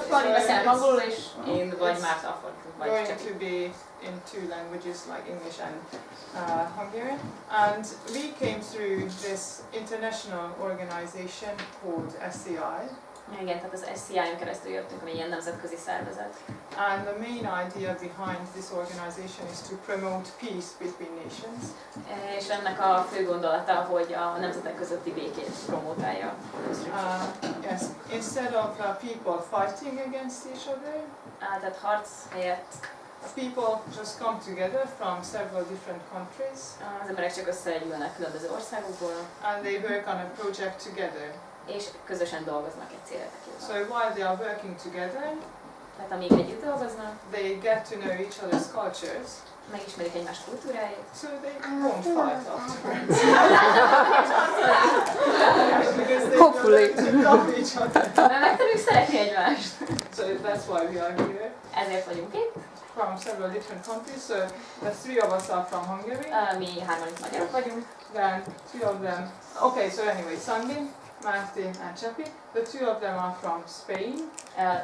Fani beszél angolul, és én vagy Márta vagy going Csepi. to be in two languages like English and Hungarian. And we came through this international organization called SCI. Igen, tehát az SCI-on keresztül jöttünk, ami ilyen nemzetközi szervezet. And the main idea behind this organization is to promote peace between nations. És ennek a fő gondolata, hogy a nemzetek közötti békét promotálja. Yes, instead of people fighting against each other, Tehát harc helyett people just come together from several different countries. Az emberek csak összegyűlnek különböző országokból. And they work on a project together. És közösen dolgoznak egy cél érdekében. So while they are working together, tehát amíg együtt dolgoznak, they get to know each other's cultures. Megismerik egymás kultúráit. So they won't fight afterwards. Because they Hopefully. love each other. Mert megtanuljuk szeretni egymást. So that's why we are here. Ezért vagyunk itt. From several different countries. So the three of us are from Hungary. Mi hárman itt magyarok vagyunk. Then two of them. Okay, so anyway, Sangin, Martin and Csepi. The two of them are from Spain.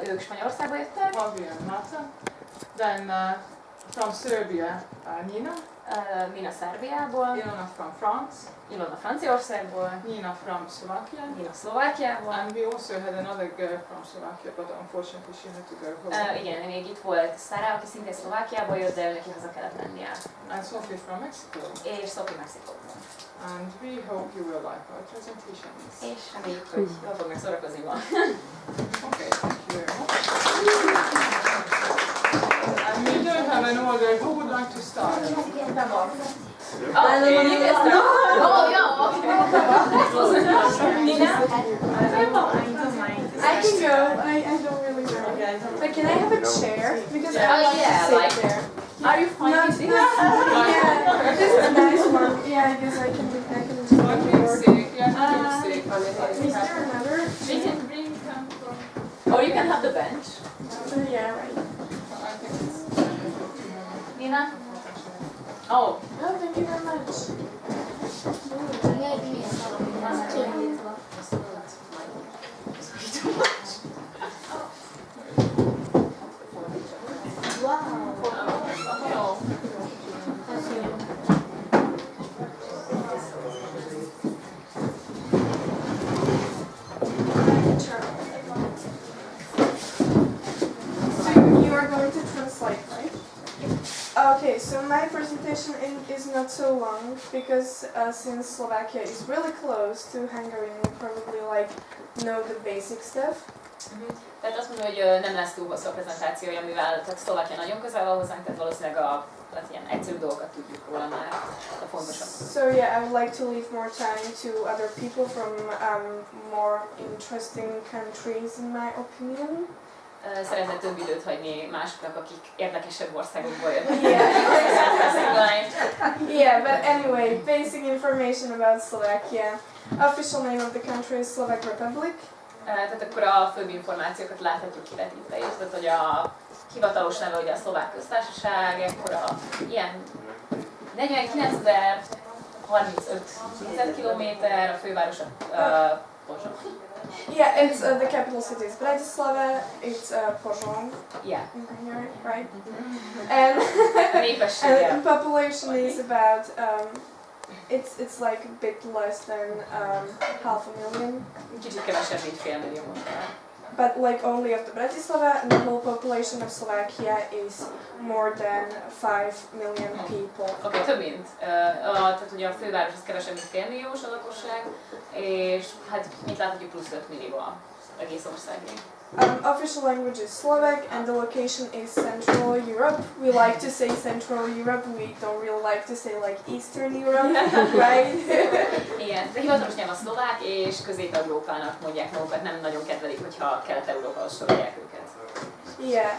Ők Spanyolországba jöttek. Javi and Marta. Then from Serbia, Nina. Nina Szerbiából. Ilona from France. Ilona Franciaországból. Nina from Slovakia. Nina Szlovákiából. And we also had another girl from Slovakia, but unfortunately she had to go home. Igen, még itt volt Sara, aki szintén Szlovákiából jött, de neki haza kellett mennie. And Sophie from Mexico. És Sophie Mexikóból. And we hope you will like our presentations. És reméljük, hogy jól fognak szórakozni ma. Okay, thank you very much. And we don't have an order. Who would like to start? Oh, you can start. Oh, yeah, okay. Nina? I can go. I don't really know. But can I have a chair? Because I want yeah, to sit like- there. Are you fine with this? Yeah, this is a nice one. Yeah, I guess I can just One big stick. Yeah, big stick. Is there another? We can bring them from... Or you can have the bench. Yeah, right. I think it's Nina? Oh. Oh, thank you very much. Okay, so my presentation is not so long because since Slovakia is really close to Hungary, you probably know the basic stuff. Tehát azt mondom, hogy nem lesz túl hosszú a prezentációja, mivel tehát Szlovákia nagyon közel van hozzánk, tehát valószínűleg tehát ilyen egyszerű dolgokat tudjuk róla már, a fontosabb. So yeah, I would like to leave more time to other people from more interesting countries in my opinion. Szeretnék több időt hagyni másoknak, akik érdekesebb országokból jönnek. Yeah, but anyway, basic information about Slovakia. Official name of the country is Slovak Republic. Tehát akkor a főbb információkat láthatjuk kivetítve is, tehát hogy a hivatalos neve ugye a Szlovák Köztársaság, akkor ilyen 49.035 kilométer, a főváros a Pozsony. Yeah, it's the capital city is Bratislava. It's Pozsony. Yeah. Right. And Népessége. and population is about it's like a bit less than 500,000. Kicsit kevesebb, mint fél millió most már. But like only of the Bratislava, and the whole population of Slovakia is more than 5 million people. Oké, több mint. Tehát ugye a főváros az kevesebb, mint fél milliós a lakosság, és hát mit láthatjuk plusz 5 millió az egész országé. Official language is Slovak, and the location is Central Europe. We like to say Central Europe. We don't really like to say like Eastern Europe, right? Igen, de hivatalos nyelv a szlovák, és Közép-Európának mondják magukat, nem nagyon kedvelik, hogyha Kelet-Európához sorolják őket. Yeah.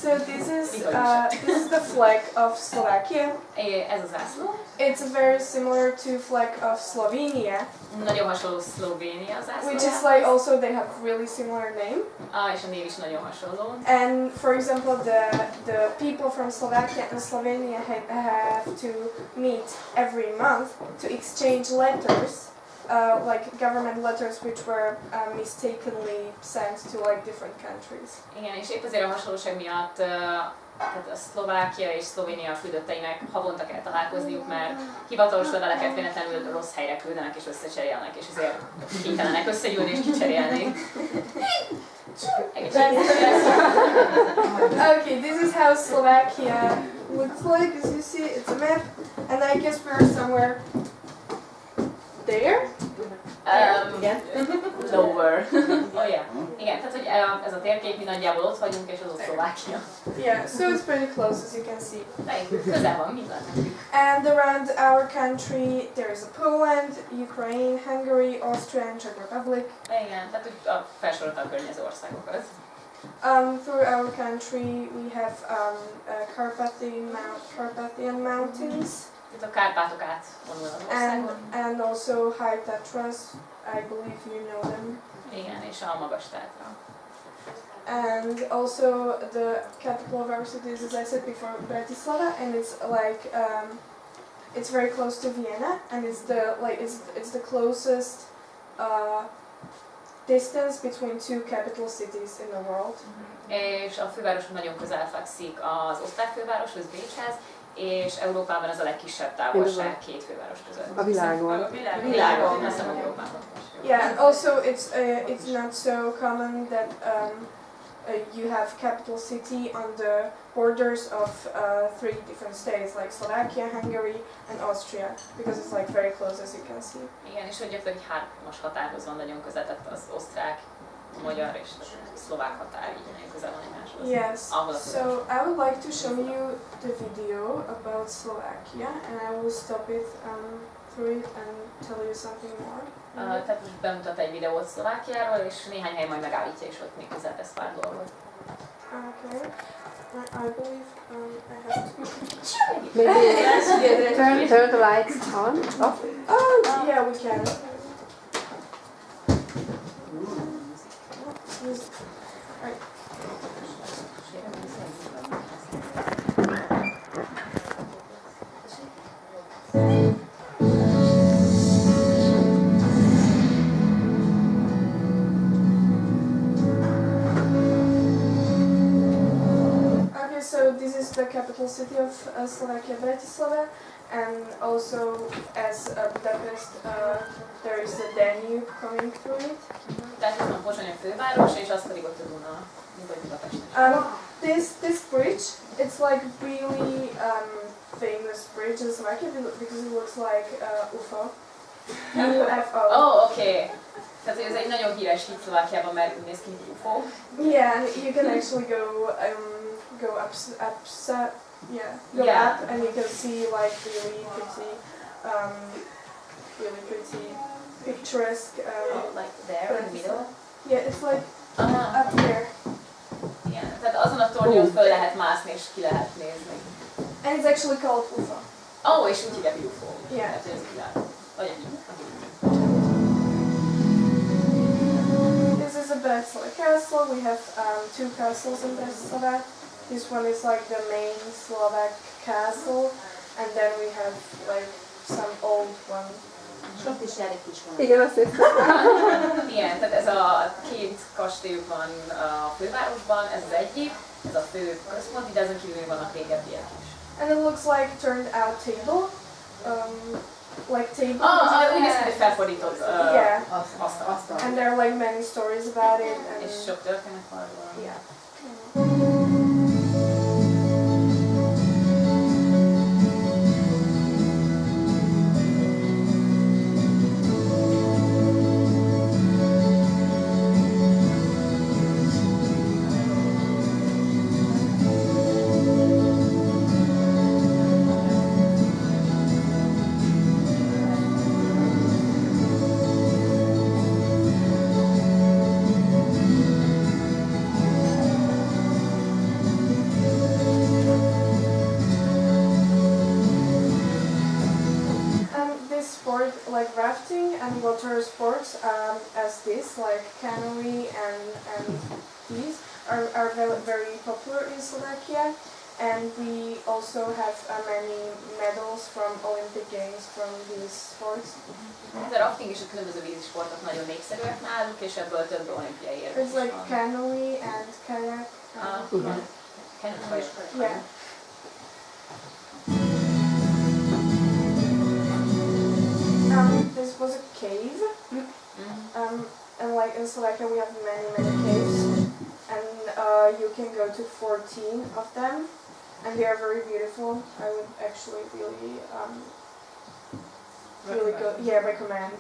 So this is the flag of Slovakia. Ez az zászló. It's very similar to flag of Slovenia. Nagyon hasonló Szlovénia zászló. Which is like also they have really similar name. És a név is nagyon hasonló. And for example, the people from Slovakia and Slovenia have to meet every month to exchange letters. like government letters which were mistakenly sent to like different countries. Igen, és épp azért a hasonlóság miatt tehát a Szlovákia és Szlovénia küldötteinek havonta kell találkozniuk, mert hivatalos leveleket véletlenül rossz helyre küldenek és összecserélnek, és ezért kénytelenek összegyűlni és kicserélni. Okay, this is how Slovakia looks like. As you see, it's a map, and I guess we're somewhere there. Lower. Oh yeah. Igen, tehát hogy ez a térkép, mi nagyjából ott vagyunk, és az ott Szlovákia. Yeah, so it's pretty close, as you can see. Közel van, mit látnak? And around our country, there is a Poland, Ukraine, Hungary, Austria, and Czech Republic. Igen, tehát hogy a felsorolta a környező országokat. Through our country, we have Carpathian Mountains. Itt a Kárpátok átvonulnak az országon. And also High Tatras, I believe you know them. Igen, és a Magas Tátra. And also the capital of our city is, as I said before, Bratislava, and it's like it's very close to Vienna, and it's the closest distance between two capital cities in the world. És a főváros nagyon közel fekszik az osztrák fővároshoz, Bécshez, és Európában az a legkisebb távolság két főváros között. A világon. A világon, azt mondom Európában. Yeah, and also it's not so common that you have capital city on the borders of three different states like Slovakia, Hungary, and Austria, because it's like very close, as you can see. Igen, és hogy gyakorlatilag egy hármas határhoz van nagyon közel, tehát az osztrák, magyar és a szlovák határ így nagyon közel van egymáshoz. Yes, so I would like to show you the video about Slovakia, and I will stop it through it and tell you something more. Tehát most bemutat egy videót Szlovákiáról, és néhány hely majd megállítja, és ott még hozzátesz pár dolgot. Okay. I believe I have to. Maybe turn the lights on, off. Oh, yeah, we can. Right. So this is the capital city of Slovakia, Bratislava, and also as Budapest, there is the Danube coming through it. Tehát itt van Pozsony a főváros, és az pedig ott a Duna, mint ahogy Budapesten. This bridge, it's like really famous bridge in Slovakia because it looks like UFO. UFO. Oh, okay. Tehát ez egy nagyon híres híd Szlovákiában, mert úgy néz ki, mint UFO. Yeah, and you can actually go up, and you can see like really pretty picturesque. Like there in the middle. Yeah, it's like up here. Igen, tehát azon a tornyon föl lehet mászni és ki lehet nézni. And it's actually called UFO. Oh, és úgy hívják UFO. Yeah. Tehát ez kilát. Vagy ennyi. This is a Bratislava castle. We have two castles in Bratislava. This one is like the main Slovak castle, and then we have like some old one. Sok is jár egy kis van. Igen, azt hiszem. Igen, tehát ez a két kastélyuk van a fővárosban, ez az egyik, ez a fő központ, de ezen kívül vannak régebbiek is. And it looks like turned out table. Like table. Úgy néz ki, hogy felfordított yeah. asztal. And there are like many stories about it. And És sok történet van róla. yeah. Like rafting and water sports as this, like canoeing and these are very, very popular in Slovakia. And we also have many medals from Olympic Games from these sports. Ez a rafting és a különböző vízisportok nagyon népszerűek náluk, és ebből több olimpiai érme It's like canoe and kayak. Yeah. This was a cave. And like in Slovakia we have many caves. And you can go to 14 of them. And they are very beautiful. I would actually really go. Yeah, recommend.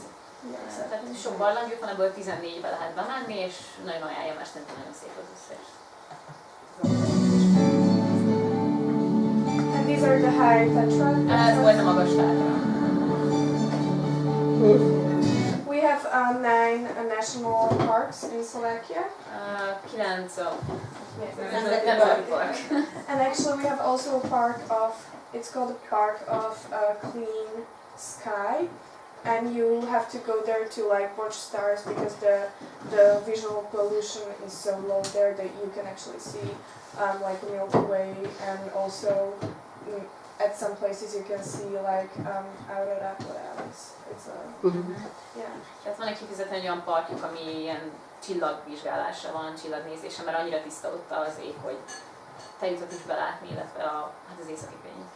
Yeah, Tehát sok barlangjuk van, ebből 14-be lehet bemenni, és nagyon ajánlom, mert szerintem nagyon szép az összes. And these are the high Tatra. Ez volt a magas tátra. We have 9 national parks in Slovakia. 9 And actually we have also a park of, it's called a park of clean sky. And you have to go there to like watch stars because the visual pollution is so low there that you can actually see like the Milky Way, and also at some places you can see like aurora borealis. It's a yeah. Tehát van egy kifizetlen olyan parkjuk, ami ilyen csillagvizsgálásra van, csillagnézésre, mert annyira tiszta ott az ég, hogy te jutott is belátni, illetve az északi fényt.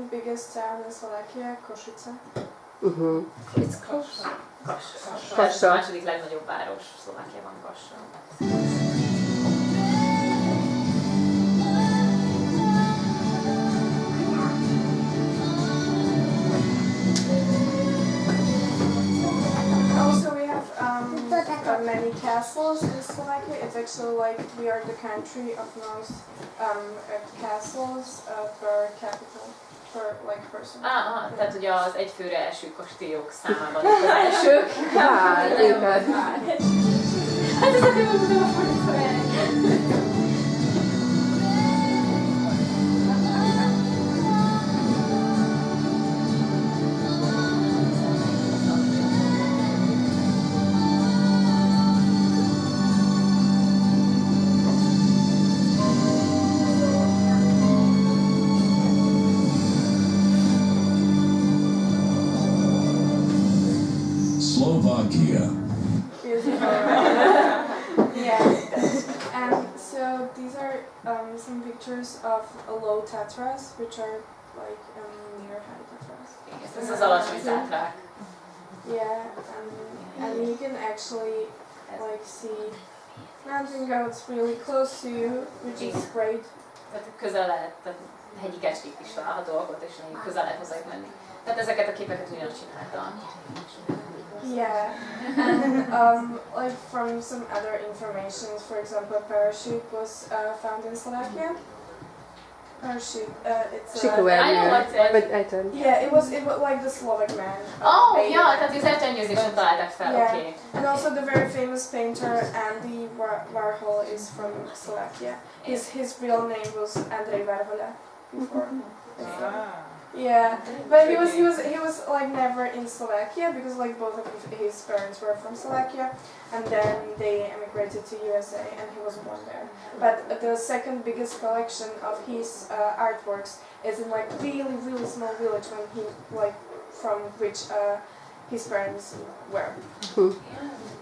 Biggest town in Slovakia, Košice. It's Kassa. Kassa. A második legnagyobb város Szlovákiában Kassa. Also we have many castles in Slovakia. It's actually like we are the country of most castles per capita. Per like person. Tehát ugye az egyfőre eső kastélyok számában az elsők. Hát, inkább. Hát ez akkor nem tudom fordítani. Slovakia. Yeah. And so these are some pictures of low Tatras, which are like near high Tatras. Ez az alacsony tátrák. Yeah, and you can actually like see mountain goats really close to you, which is great. Tehát közel lehet, tehát hegyi kecskék is találhatóak ott, és nagyon közel lehet hozzájuk menni. Tehát ezeket a képeket ugyanúgy csináltam. Yeah, and like from some other informations, for example, a parachute was found in Slovakia. Parachute, it's I know what it is. But I don't. yeah, it was like the Slovak man. Oh, made ja, it. tehát az eltenyőzésen találták fel, Yeah. oké. And also the very famous painter Andy Warhol is from Slovakia. His real name was Andrej Varhola before. Yeah, but he was like never in Slovakia because like both of his parents were from Slovakia, and then they emigrated to USA and he was born there. But the second biggest collection of his artworks is in like really small village when he like from which his parents were.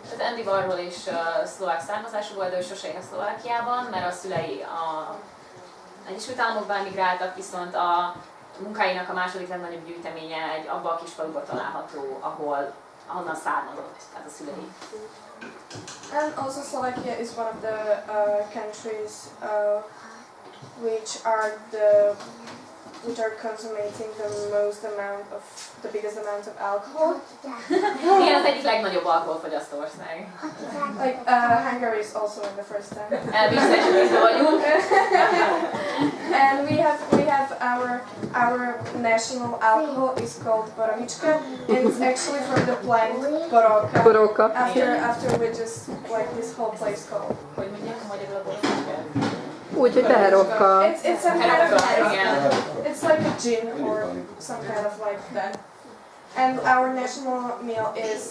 Tehát Andy Warhol is szlovák származású volt, de ő sose élt Szlovákiában, mert a szülei a Egyesült Államokba emigráltak, viszont a munkáinak a második legnagyobb gyűjteménye abban a kis faluban található, ahonnan származott, tehát a szülei. And also Slovakia is one of the countries which are consummating the biggest amount of alcohol. Igen, az egyik legnagyobb alkoholfogyasztó ország. Like Hungary is also in the first time. Elbiztosítva vagyunk. And we have our national alcohol is called Borovicka, and it's actually from the plant Borovka. Borovka. After which is like this whole place called. Hogy mondják a magyarul a borovicskát? Úgy, hogy teherovka. It's some kind of it's like a gin or some kind of like that. And our national meal is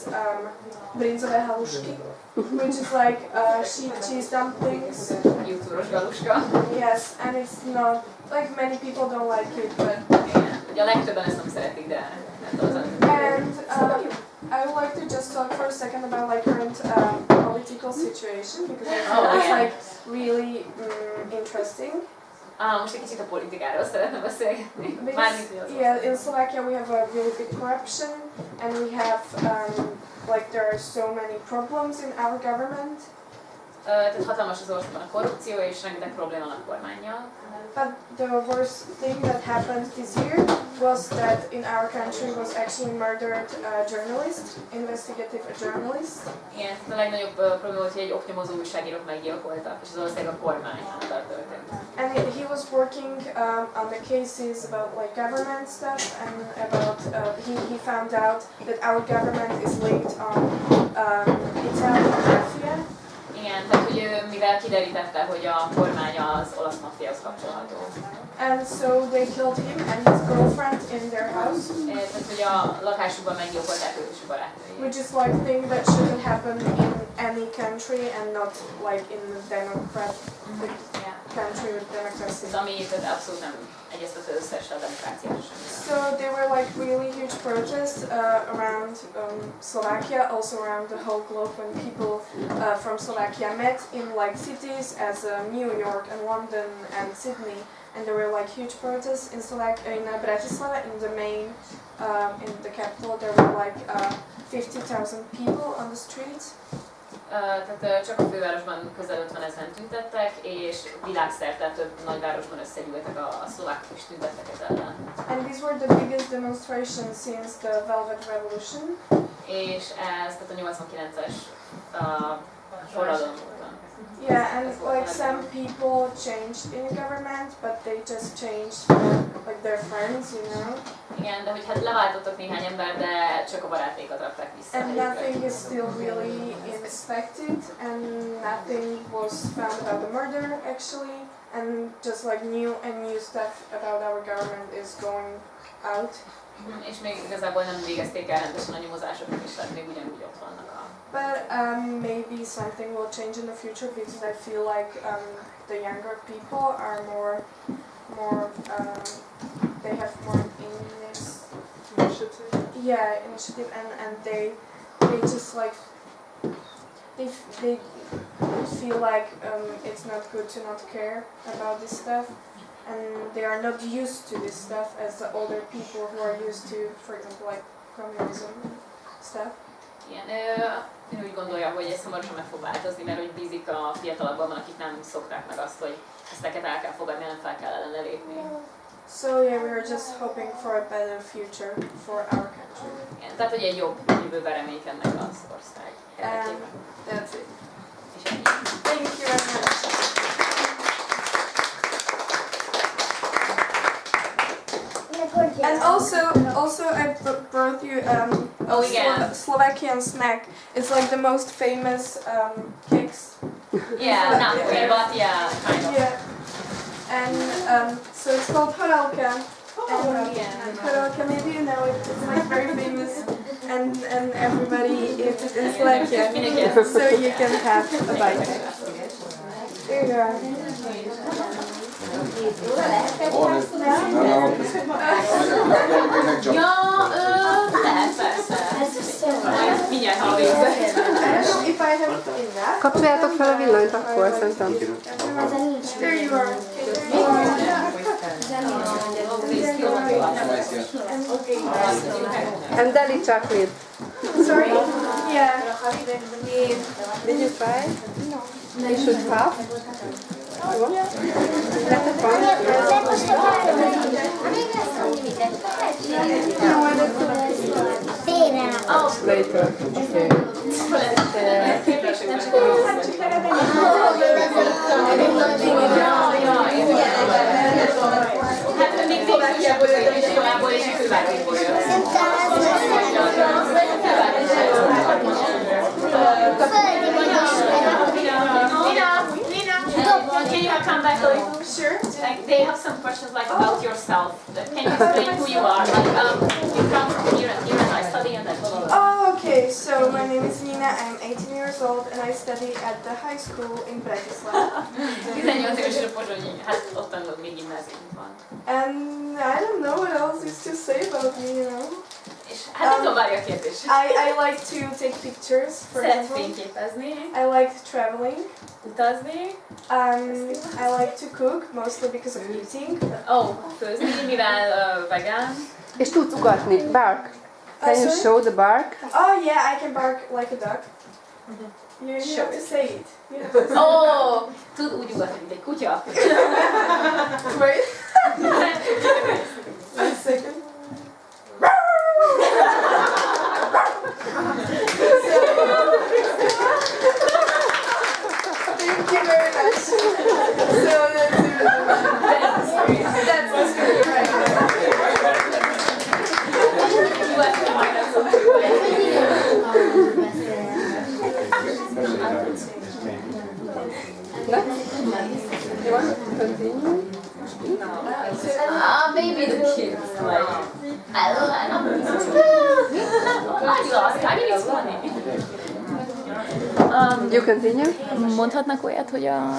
brinzové halušky, which is like sheep cheese dumplings. Jutúros galuska. Yes, and it's not like many people don't like it, but Igen. Ugye a legtöbben ezt nem szeretik, de nem tudom. and I would like to just talk for a second about like current political situation because I think it's like really interesting. Most egy kicsit a politikáról szeretne beszélgetni. Yeah, in Slovakia we have a really big corruption, and we have like there are so many problems in our government. Tehát hatalmas az országban a korrupció, és rengeteg probléma van a kormánnyal. But the worst thing that happened this year was that in our country was actually murdered a journalist, investigative journalist. Igen, a legnagyobb probléma volt, hogy egy oknyomozó újságírót meggyilkoltak, és az ország a kormány által történt. And he was working on the cases about like government stuff, and about he found out that our government is linked on Italian mafia. Igen, tehát hogy ő mivel kiderítette, hogy a kormány az olasz maffiához kapcsolható. And so they killed him and his girlfriend in their house. Tehát hogy a lakásukban meggyilkolták őt és a barátnőjét. Which is like thing that shouldn't happen in any country and not like in a democratic country with democracy. Ami tehát abszolút nem egyeztető összes a demokráciát sem. So there were like really huge protests around Slovakia, also around the whole globe, when people from Slovakia met in like cities as New York and London and Sydney, and there were like huge protests in Bratislava, in the main, in the capital. There were like 50,000 people on the streets. Tehát csak a fővárosban közel 50 000 tüntettek, és világszerte több nagyvárosban összegyűltek a szlovákok és tüntettek ez ellen. And these were the biggest demonstrations since the Velvet Revolution. És ez tehát a 89-es forradalom volt. Yeah, and like some people changed in government, but they just changed like their friends, you know. Igen, de hogy hát leváltottak néhány ember, de csak a barátékat rakták vissza. And nothing is still really inspected, and nothing was found about the murder actually, and just like new stuff about our government is going out. És még igazából nem végezték el rendesen a nyomozásokat, és hát még ugyanúgy ott vannak a... But maybe something will change in the future, because I feel like the younger people are more they have more Initiative. Yeah, initiative, and they just like they feel like it's not good to not care about this stuff, and they are not used to this stuff as the older people who are used to, for example, like communism stuff. Igen, ő úgy gondolja, hogy ez hamarosan meg fog változni, mert hogy bízik a fiatalabban, akik nem szokták meg azt, hogy ezteket el kell fogadni, nem fel kell ellene lépni. So yeah, we are just hoping for a better future for our country. Igen, tehát hogy egy jobb jövőben reménykednek az ország érdekében. That's it. És ennyi. Thank you very much. And also I brought you Slovakian snack. It's like the most famous cakes. Yeah, not really, but yeah, kind of. Yeah. And so it's called horálka. Horálka, maybe you know it. It's like very famous, and everybody eats it in Slovakia. So you can have a bite. Here you are. Ja, lehet persze. Mindjárt halljuk. If I have enough. Kapcsoljátok fel a villanyt akkor, szerintem. There you are. And deli chocolate. Sorry? Yeah. Did you try? No. You should have. You want? Let it run. Later. Okay. Hát még Szlovákiából jött az iskolából és a fővárosból jött. Can you come back a little? Sure. Like, they have some questions like about yourself. Can you explain who you are? Like, you come from here and I study and then Oh, okay. So my name is Nina. I'm 18 years old and I study at the high school in Bratislava. 18 éves a Pozsonyi, hát ott tanulok, még gimnáziumban van. And I don't know what else is to say about me, you know. És hát nem tudom, várja a kérdés. I like to take pictures, for Szeret example. fényképezni, I like traveling. utazni. I like to cook, mostly because of eating. Főzni, mivel vegán. És tudsz ugatni. Bark. Can you Sorry? show the bark? Oh yeah, I can bark like a duck. You have to say it. You have to say Tud úgy ugatni, mint egy kutya. it. Wait. 1 second. Thank you very much. So that's the spirit, right? You want to continue? Maybe the kids. Like, I don't know. I lost. I mean, it's funny. You continue? Mondhatnak olyat, hogy a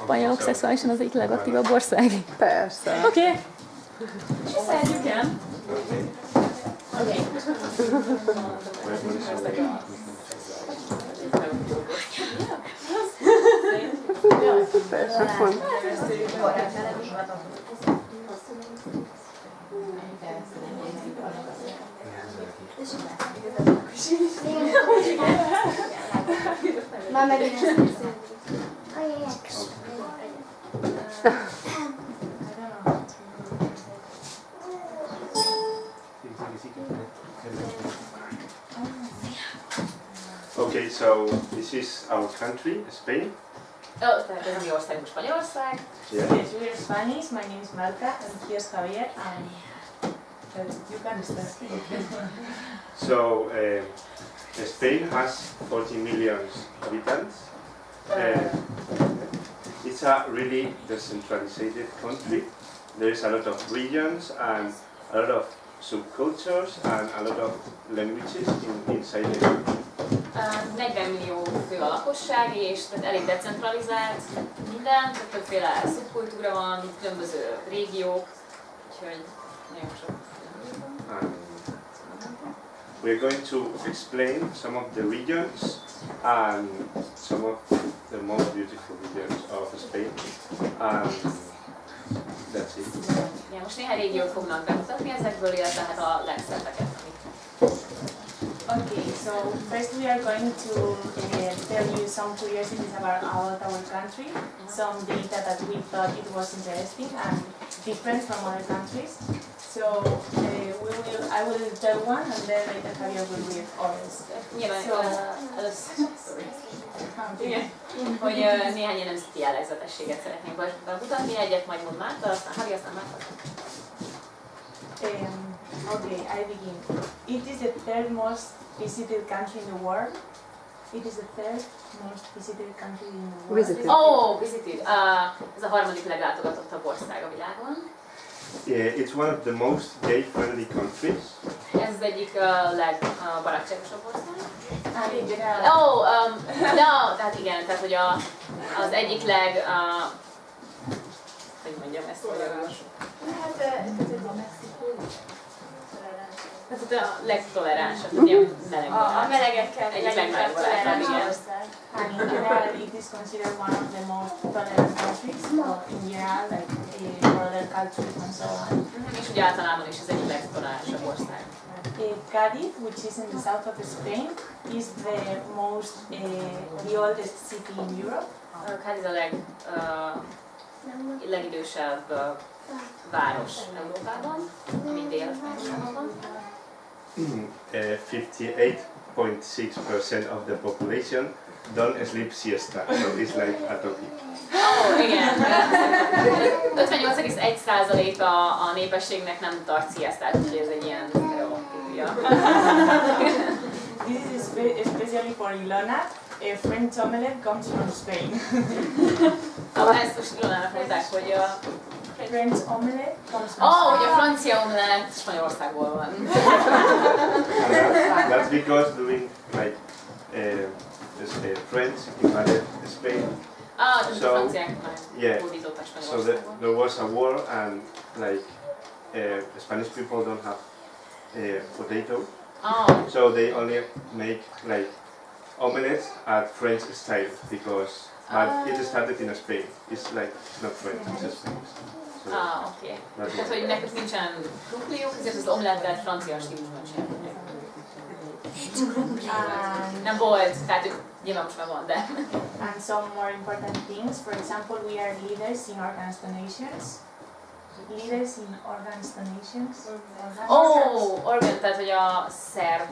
spanyolok szexuálisan az egyik legaktívabb ország? Persze. Okay. She said you can. Okay. Persze, pont. Már megint ezt Okay, so this is our country, Spain. Tehát ez a mi országunk Spanyolország. Yeah. Yes, we are Spanish. My name is Marta, and here's Javier, and you can start. So Spain has 40 million inhabitants. It's a really decentralized country. There is a lot of regions and a lot of subcultures and a lot of languages inside the country. 40 millió fő a lakosság, és tehát elég decentralizált minden, tehát többféle szubkultúra van, különböző régiók, úgyhogy nagyon sok. We're going to explain some of the regions and some of the most beautiful regions of Spain. And that's it. Ja, most néhány régiót fognak bemutatni ezekből, illetve hát a legszebbeket, amik. Okay, so first we are going to tell you some curiosities about our country, some data that we thought it was interesting and different from other countries. So I will tell one, and then later Javier will read others. Nyilván először, igen, hogy néhány ilyen nemzeti jellegzetességet szeretnénk bemutatni, egyet majd mond Márta, aztán Javi, aztán Márta. Okay, I begin. It is the third most visited country in the world. It is the third most visited country in the world. Visited. Visited. Ez a harmadik leglátogatottabb ország a világon. Yeah, it's one of the most gay-friendly countries. Ez az egyik legbarátságosabb ország. Tehát igen, tehát hogy az egyik hogy mondjam ezt magyarul. Tehát a legtoleránsabb, tehát ilyen meleg A melegekkel Egyik leginkább legnagyobb toleráns igen. ország. And in general, it is considered one of the most tolerant countries. In general, like for other cultures and so on. És ugye általában is az egyik legtoleránsabb ország. Cádiz, which is in the south of Spain, is the oldest city in Europe. Cádiz a legidősebb város Európában, ami Dél-Spanyolországban van. 58.6% of the population don't sleep siesta, so it's like a topic. Igen. 58,1% a népességnek nem tart sziasztát, úgyhogy ez egy ilyen sztereotípia. This is especially for Ilona. A French omelette comes from Spain. Ezt most Ilonának mondták, hogy a French omelette comes from Spain. hogy a francia omelett Spanyolországból van. And that's because during like French invaded Spain. Tehát a franciák Yeah. már hódítottak So Spanyolországból. there was a war, and like Spanish people don't have potato, so they only make like omelets at French style because it started in Spain. It's like not French, it's Spanish. So Oké. that's Tehát, hogy nekik nincsen krumpliuk, ezért az omelettet francia stílusban csinálják. Nem volt, tehát ők nyilván most már van, de... And some more important things. For example, we are leaders in organized donations. Leaders in organized donations. Organ, tehát hogy a szerb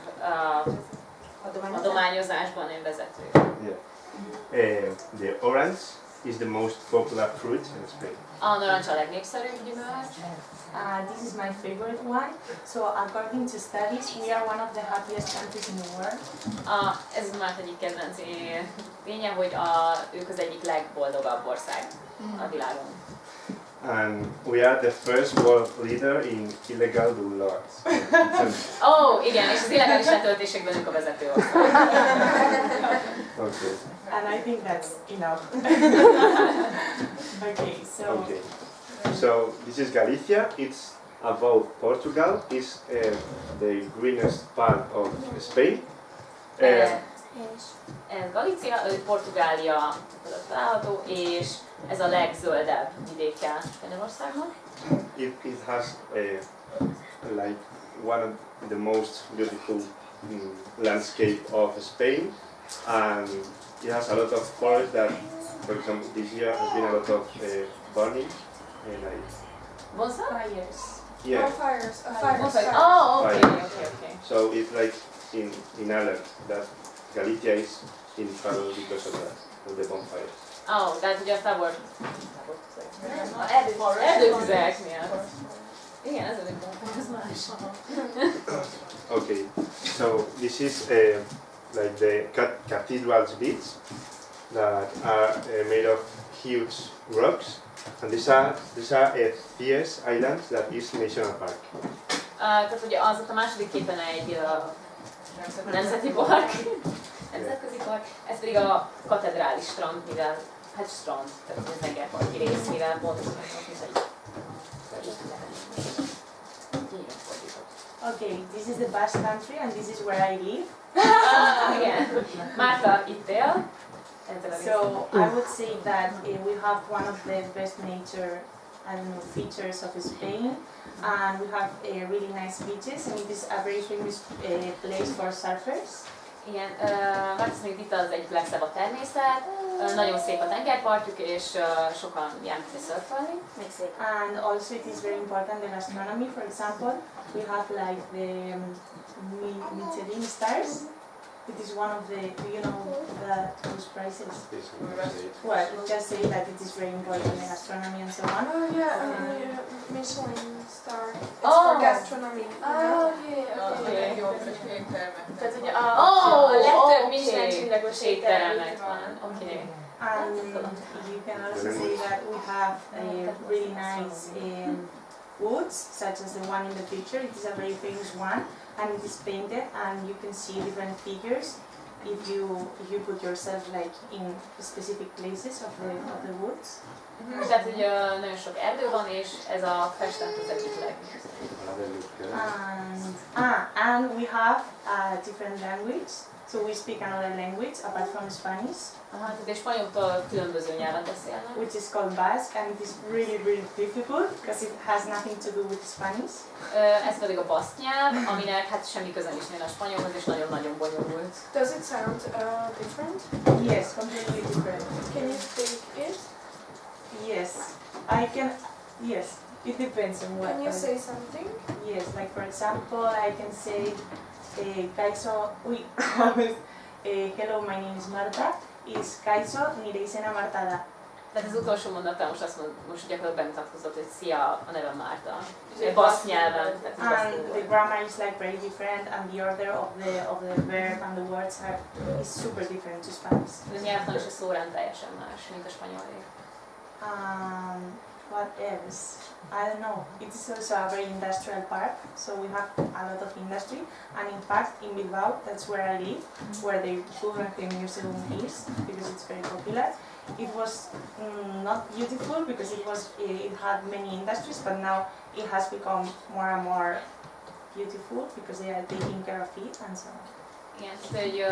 adományozásban én vezető. the orange is the most popular fruit in Spain. A narancs a legnépszerűbb gyümölcs. This is my favorite one. So according to studies, we are one of the happiest countries in the world. Ez már egyik kedvenc ténye, hogy ők az egyik legboldogabb ország a világon. And we are the first world leader in illegal downloads. Igen, és az illegális letöltésekben ők a vezető ország. Okay. And I think that's enough. Okay. So this is Galicia. It's above Portugal. It's the greenest part of Spain. Ez Galícia, Portugália fölött található, és ez a legzöldebb vidéke Spanyolországban. It has like one of the most beautiful landscape of Spain, and it has a lot of forests that, for example, this year has been a lot of burning, like Fires. yeah. Fires. Okay. So it's like in alert that Galicia is in trouble because of that, of the bonfires. Tehát ugye a tábor... Forest. Erdőtüzek miatt. Igen, ez az egy más. Okay, so this is like the cathedral's beach that are made of huge rocks, and these are Thies Islands, that is national park. Tehát ugye az ott a második képen egy nemzeti park, nemzetközi park, ez pedig a katedrális strand, mivel, hát strand, tehát a tengerparti rész, mivel pont Okay, this is the Basque country and this is where I live. igen, Márta itt él. So I would say that we have one of the best nature, features of Spain, and we have really nice beaches, and it is a very famous place for surfers. Igen, Márta itt az egyik legszebb a természet, nagyon szép a tengerpartjuk, és sokan járnak szörfölni. And also it is very important the gastronomy. For example, we have like the Michelin stars. It is one of the, do you know those prices? Well, just say that it is very important the gastronomy and so on. Michelin star. It's for gastronomy. Tehát ugye a legtöbb Michelin csillagos étteremnek van. Okay. And you can also say that we have really nice woods, such as the one in the picture. It is a very famous one, and it is painted, and you can see different figures if you put yourself like in specific places of the woods. Tehát, hogy nagyon sok erdő van, és ez a festet az egyik And we have a different language, so we speak another language apart from Spanish. És spanyoltól különböző nyelvet beszélnek. Which is called Basque, and it is really difficult because it has nothing to do with Spanish. Ez pedig a baszk nyelv, aminek hát semmi köze is nincs a spanyolhoz, és nagyon-nagyon bonyolult. Does it sound different? Yes, completely different. Can you speak it? Yes, I can. Yes, it depends on what. Can you say something? Yes, like for example, I can say, hello, my name is Marta. Is Kaiso nire izena Marta da. Tehát az utolsó mondatán most gyakorlatilag bemutatkozott, hogy szia, a nevem Márta. És baszk nyelven. And the grammar is like very different, and the order of the verb and the words is super different to Spanish. A nyelvtan és a szórend teljesen más, mint a spanyolé. What else? I don't know. It is also a very industrial park, so we have a lot of industry. And in fact, in Bilbao, that's where I live, where the Guggenheim Museum is, because it's very popular. It was not beautiful because it had many industries, but now it has become more and more beautiful because they are taking care of it and so on. Igen, tehát hogy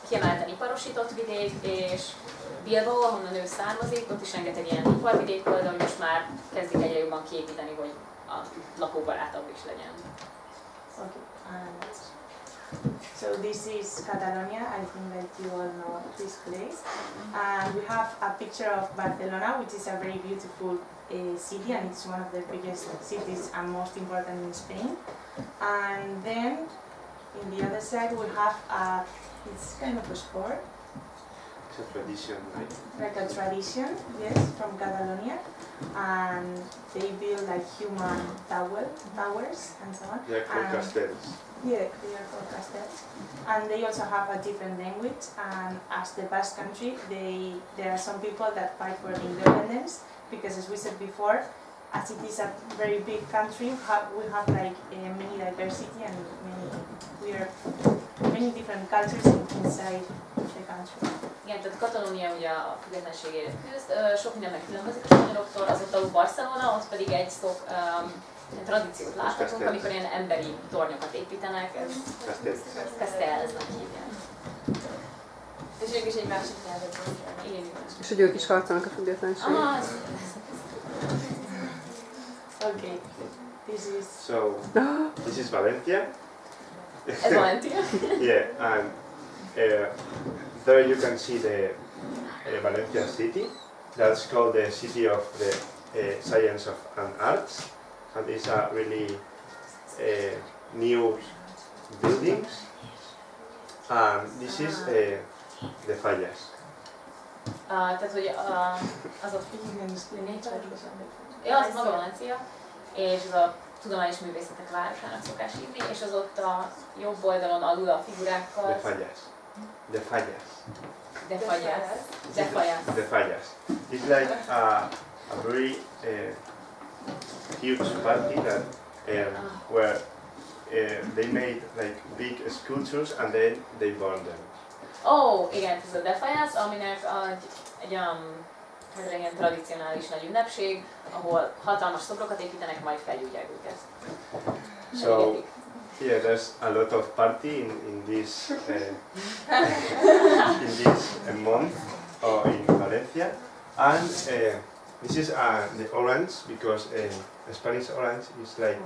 kiemelten iparosított vidék, és Bilbao, ahonnan ő származik, ott is rengeteg ilyen iparvidék volt, de most már kezdik egyre jobban kiépíteni, hogy a lakóbarátabb is legyen. Okay, so this is Catalonia. I think that you all know this place. And we have a picture of Barcelona, which is a very beautiful city, and it's one of the biggest cities and most important in Spain. And then in the other side we have it's kind of a sport. It's a tradition, right? Like a tradition, yes, from Catalonia. And they build like human towers and so on. They are called castells. Yeah, they are called castells. And they also have a different language, and as the Basque country, there are some people that fight for independence, because as we said before, as it is a very big country, we have like many diversity and many different cultures inside the country. Igen, tehát Katalónia ugye a függetlenségért küzd, sok mindennek különbözik a spanyoloktól, azóta Barcelona, ott pedig egy tradíciót láthatunk, amikor ilyen emberi tornyokat építenek, ez castellsnek hívják. És ők is egy másik nyelvet beszélnek. Igen. És hogy ők is harcolnak a függetlenségért. Okay, this is Valencia. Ez Valencia? Yeah, and there you can see the Valencia city. That's called the city of the science and arts, and it's a really new buildings. And this is the fallas. Tehát, hogy az a az maga Valencia, és ez a tudományos művészetek városának szokás hívni, és az ott a jobb oldalon alul a figurákkal. The fallas. The fallas. The fallas. The fallas. The fallas. It's like a very huge party that where they made like big sculptures and then they burned them. Igen, ez a De Fallas, aminek egy ilyen tradicionális nagy ünnepség, ahol hatalmas szobrokat építenek, majd felgyújtják őket. So, yeah, there's a lot of party in this month in Valencia, and this is the orange, because Spanish orange is like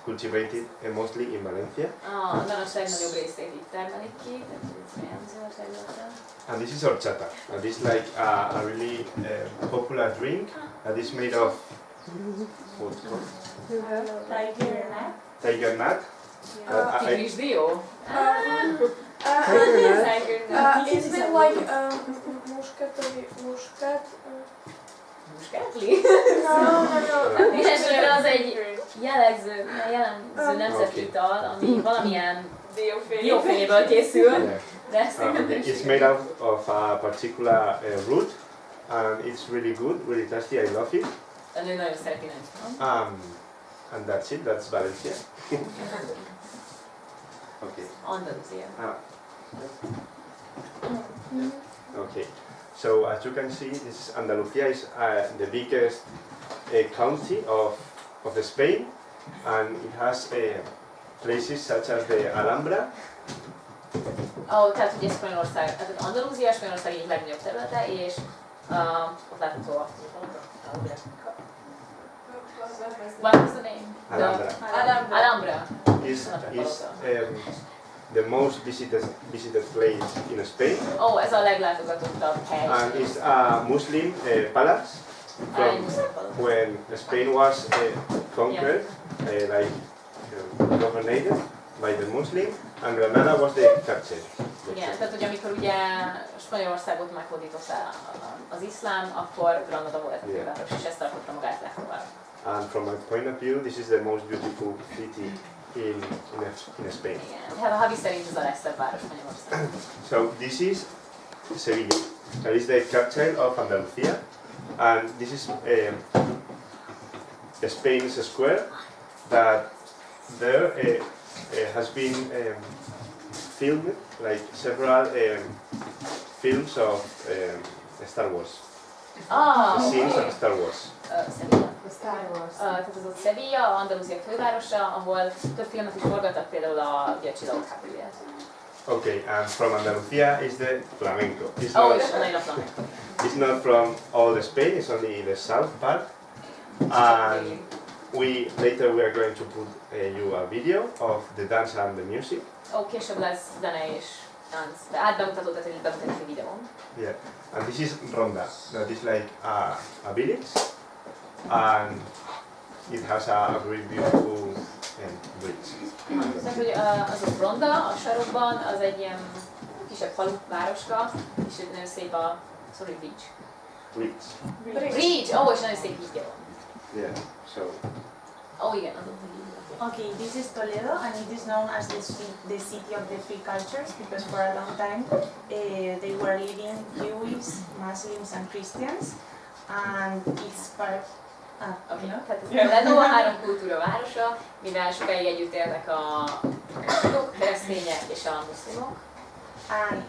cultivated mostly in Valencia. A narancs legnagyobb részét itt termelik ki, and this is horchata, and it's like a really popular drink that is made of what's called? Tiger nut. Tigrisdió? It's a bit like Muskátli? No. Mindenesetre az egy jellemző nemzeti ital, ami valamilyen diófényéből készül. It's made out of a particular root, and it's really good, really tasty. I love it. Ő nagyon szereti, nem tudom. And that's it. That's Valencia. Okay. Andalúzia. Okay, so as you can see, this Andalusia is the biggest county of Spain, and it has places such as the Alhambra. Tehát ugye Spanyolország, tehát Andalúzia, Spanyolország így legnagyobb területe, és ott látható a What was the name? Alhambra. Is the most visited place in Spain. Oh, ez a leglátogatottabb hely. And it's a Muslim palace from when Spain was conquered, like governated by the Muslim, and Granada was the capital. Igen, tehát hogy amikor ugye Spanyolországot meghódította az iszlám, akkor Granada volt a főváros, és ezt tartotta magát legtovább. And from my point of view, this is the most beautiful city in Spain. Igen, hát a Havi szerint ez a legszebb város Spanyolország. So this is Sevilla. That is the capital of Andalusia, and this is Spain's square that there has been filmed like several films of Star Wars. Scenes of Star Wars. Sevilla. Tehát ez ott Sevilla, Andalúzia fővárosa, ahol több filmet is forgattak, például a Csillagok háborúját. Okay, and from Andalusia is the flamenco. És onnan a flamenco. It's not from all the Spain, it's only the south part. And later we are going to put you a video of the dance and the music. Később lesz zene és tánc, de átbemutatott, tehát egy bemutatni videón. Yeah, and this is Ronda. That is like a village, and it has a very beautiful bridge. Tehát, hogy az a Ronda a sarokban, az egy ilyen kisebb falu, városka, és egy nagyon szép beach. Bridge! És nagyon szép hídja van. Yeah, so. Igen, az ott a Okay, this is Toledo, and it is known as the city of the three cultures because for a long time they were living Jews, Muslims, and Christians, and it's part. Tehát ez Toledo a három kultúra városa, mivel sokáig együtt élnek a zsidók, keresztények és a muszlimok. And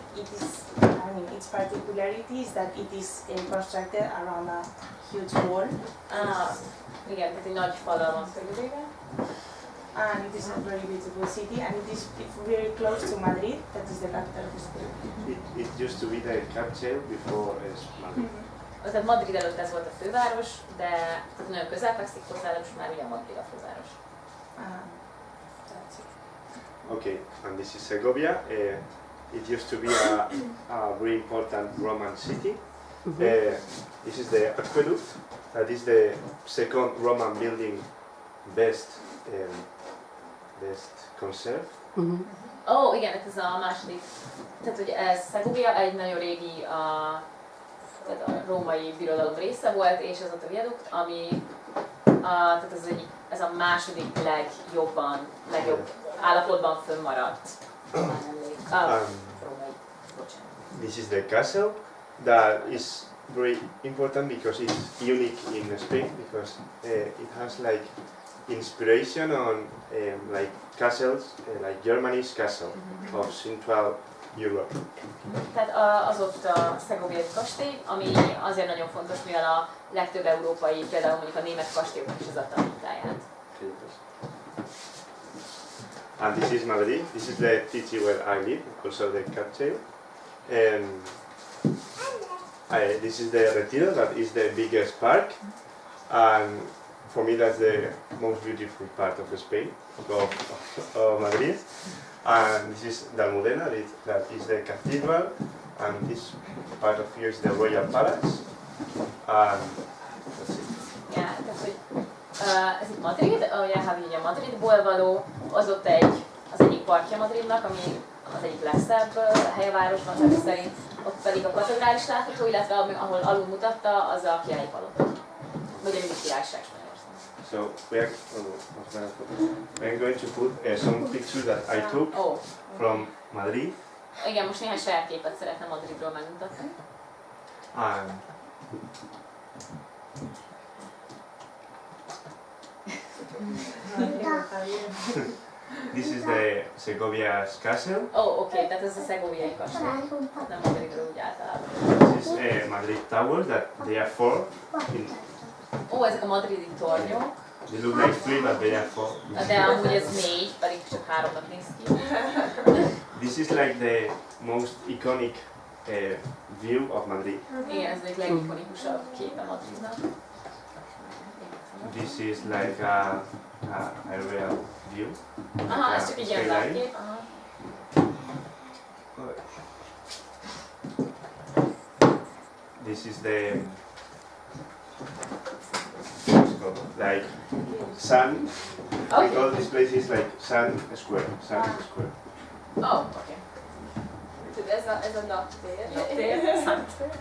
its particularity is that it is constructed around a huge wall. Igen, tehát egy nagy fallal van körülvéve. And it is a very beautiful city, and it's very close to Madrid, that is the capital of Spain. It used to be the capital before Madrid. Tehát Madrid előtt ez volt a főváros, de tehát nagyon közel fekszik hozzá, de most már ugye Madrid a főváros. Okay, and this is Segovia. It used to be a very important Roman city. This is the aqueduct. That is the second Roman building best conserved. Igen, ez a második. Tehát, hogy ez Segovia egy nagyon régi tehát a római birodalom része volt, és ez ott a viadukt, ami tehát ez a második legjobb állapotban fönnmaradt. This is the castle that is very important because it's unique in Spain because it has like inspiration on like castles, like Germany's castle of Central Europe. Tehát az ott a Segoviai kastély, ami azért nagyon fontos, mivel a legtöbb európai, például mondjuk a német kastélyoknak is az adta a mintáját. And this is Madrid. This is the city where I live, also the capital. And this is the Retiro, that is the biggest park. And for me, that's the most beautiful part of Spain, of Madrid. And this is the Almudena, that is the cathedral. And this part of here is the Royal Palace. And that's it. Yeah, tehát, hogy ez itt Madrid, ugye Javi a Madridból való, az ott az egyik parkja Madridnak, ami az egyik legszebb hely a városban, tehát szerint ott pedig a katedrális látható, illetve ahol alul mutatta, az a királyi palota. Vagy a mindig királyság Spanyolország. So we are going to put some pictures that I took from Madrid. Igen, most néhány saját képet szeretném Madridról megmutatni. This is the Segovia's castle. Oh, oké, tehát ez a szegoviai kastély. Nem Madridról úgy általában. This is Madrid Towers that they are four. Ó, ezek a madridi tornyok. They look like three, but they are four. De amúgy ez 4, pedig csak 3-nak néz ki. This is like the most iconic view of Madrid. Igen, ez egy legikonikusabb képe Madridnak. This is like a aerial view. Aha, ez csak egy ilyen látkép. Aha. This is the like sun. Okay. Because this place is like sun square. Sun square. Oh, oké. Ez a naptér. Naptér.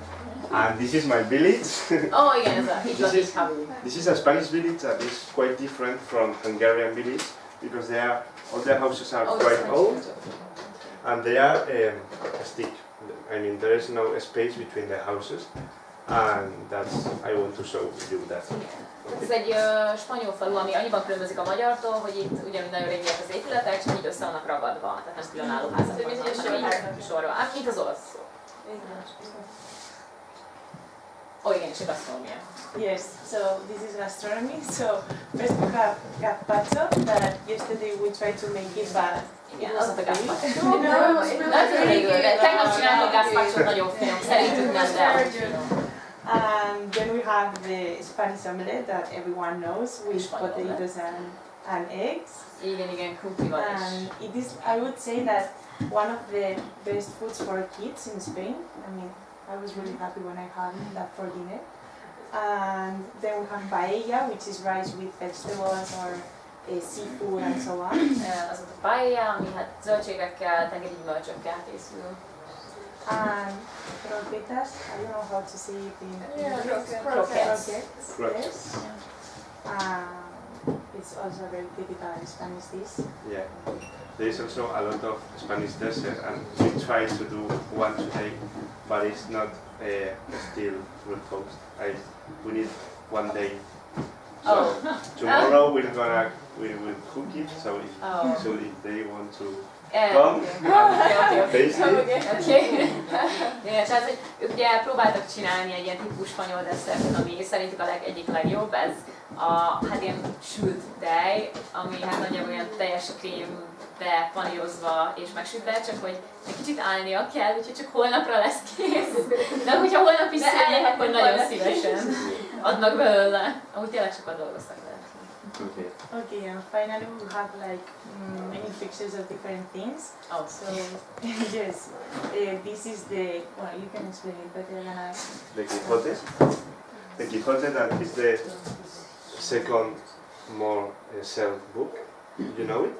And this is my village. Ó, igen, ez a így van. This is a Spanish village that is quite different from Hungarian village because they are all the houses are quite old and they are stick. I mean there is no space between the houses and that's I want to show you that. Ez egy spanyol falu, ami annyiban különbözik a magyartól, hogy itt ugyanúgy nagyon régiek az épületek, csak így össze vannak ragadva, tehát nem különálló házak vannak, hanem így sorba. Hát mint az olasz. Oh, igen, és a gastronomia. Yes, so this is gastronomy. So first we have gazpacho that yesterday we tried to make it, but Igen, az a gazpacho. Nagyon végül, de tegnap csináltuk gazpachot, nagyon finom, szerintünk nem, de finom. and then we have the Spanish omelette that everyone knows with potatoes and eggs. Igen, krumplival is. And it is, I would say that one of the best foods for kids in Spain. I mean, I was really happy when I had that for dinner. And then we have paella, which is rice with vegetables or seafood and so on. Az a paella, ami hát zöldségekkel, tengeri gyümölcsökkel készül. And croquetas, I don't know how to say it in Croquettes. Yes. It's also a very typical Spanish dish. Yeah. There is also a lot of Spanish desserts and we try to do one today, but it's not still full coast. We need one day. So tomorrow we will cook it. So if they want to come, taste it. És hát, hogy ők ugye próbáltak csinálni egy ilyen típus spanyol desszert, ami szerintük egyik legjobb, ez hát ilyen sült tej, ami hát nagyjából olyan teljes krémbe panírozva és megsütve, csak hogy egy kicsit állnia kell, úgyhogy csak holnapra lesz kész. De hogyha holnap is szülnek, akkor nagyon szívesen adnak belőle. Amúgy tényleg sokat dolgoztak vele. Okay, and finally we have like many pictures of different things. Oh, so yes, this is the, well, you can explain it better than I. The Quijote. The Quijote, that is the second more sold book. You know it?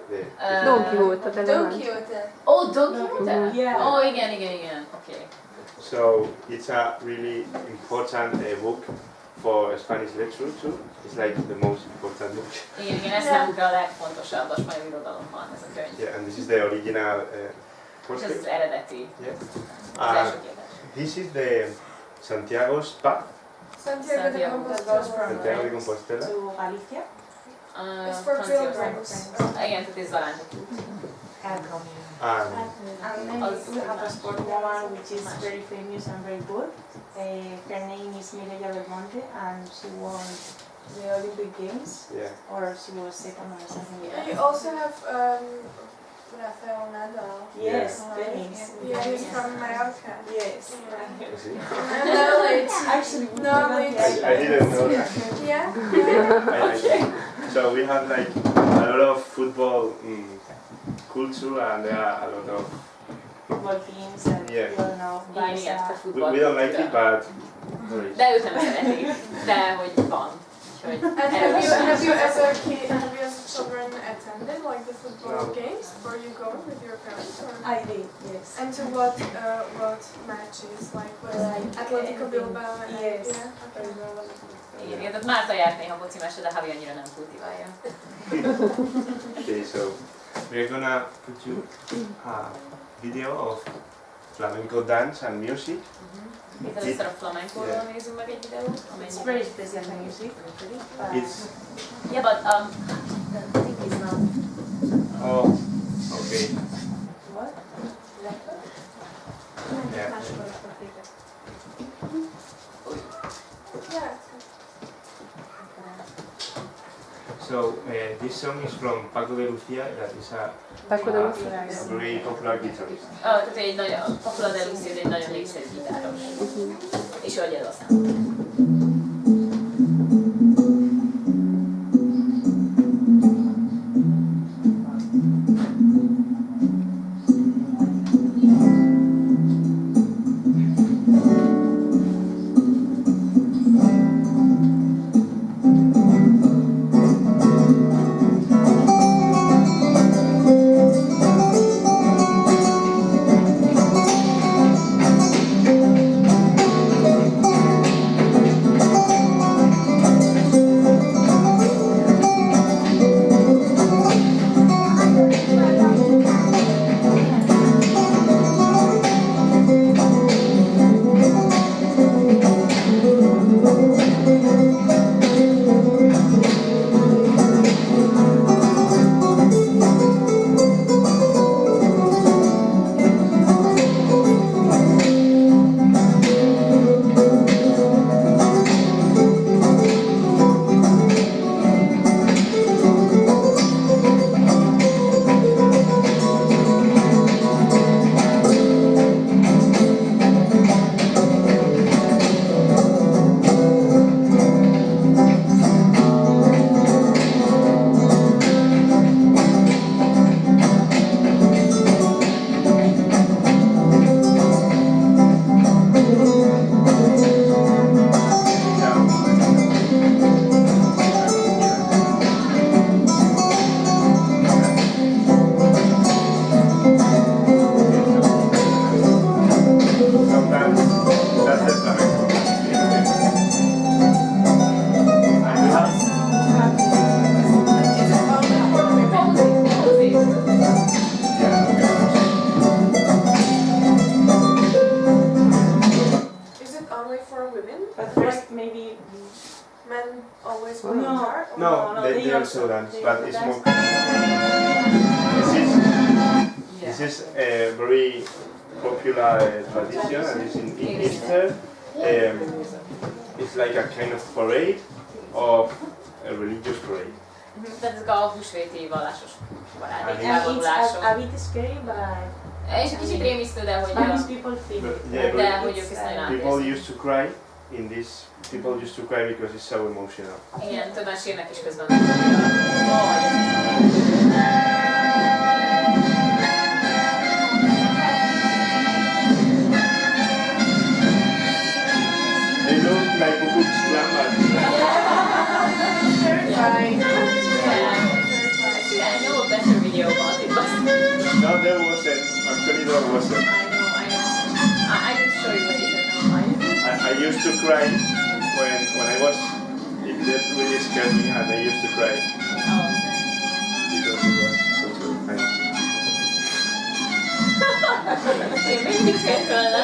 Don Quixote, te nem. Don Quixote. Oh, Don Quixote? Yeah. Oh, igen. Okay. So it's a really important book for Spanish literature too. It's like the most important book. Igen, ez számukra a legfontosabb a spanyol irodalomban, ez a könyv. Yeah, and this is the original És ez az eredeti. Yeah. This is the Santiago's path. Santiago de Compostela. Santiago de Compostela. To Galicia. It's for pilgrims. Igen, tehát ez zarándokú. And then we have a sport woman which is very famous and very good. Her name is Mireia Belmonte and she won the Olympic Games. Yeah. Or she was second or something like that. And you also have Rafael Nadal. Yes, tennis. Yeah, he's from Mallorca. Yes. Knowledge. Actually, Knowledge. I didn't know that. Yeah. So we have like a lot of football culture and there are a lot of football teams and yeah. you don't know. We don't like it, but de ők nem szeretik, de hogy van. And have you as children attended like the football games before you go with your parents? Or? I did, yes. And to what matches? Like Atletico Bilbao? Yes. Yeah. Okay. Igen, tehát Márta járt néha foci meccsre, de Javi annyira nem kultiválja. Okay, so we're gonna put you a video of flamenco dance and music. Itt először a flamenco-ról nézzünk meg egy videót. It's very special music. It's yeah, but the thing is not Oh, okay. What? Yeah. Yeah. So this song is from Paco de Lucia, that is a very popular guitarist. Tehát egy nagyon Paco de Lucia, egy nagyon népszerű gitáros. És ő adja elő a számot. They also dance, but it's more. This is a very popular tradition, and it's in Easter. It's like a kind of parade of a religious parade. Tehát ezek a húsvéti vallásos And elvonulások. it's a bit scary, but És egy kicsit rémisztő, de hogy, Spanish people feel it. de hogy ők ezt nagyon People átérzik. used to cry in this. People used to cry because it's so emotional. Igen, többen sírnek is közben. They look like a good slam. Terrifying. Yeah, I know a better video about it, but No, there wasn't. Actually, there wasn't. I know. I will show you later. No, I used to cry when I was. That really scared me, and I used to cry because it was so terrifying. Én mindig féltőle.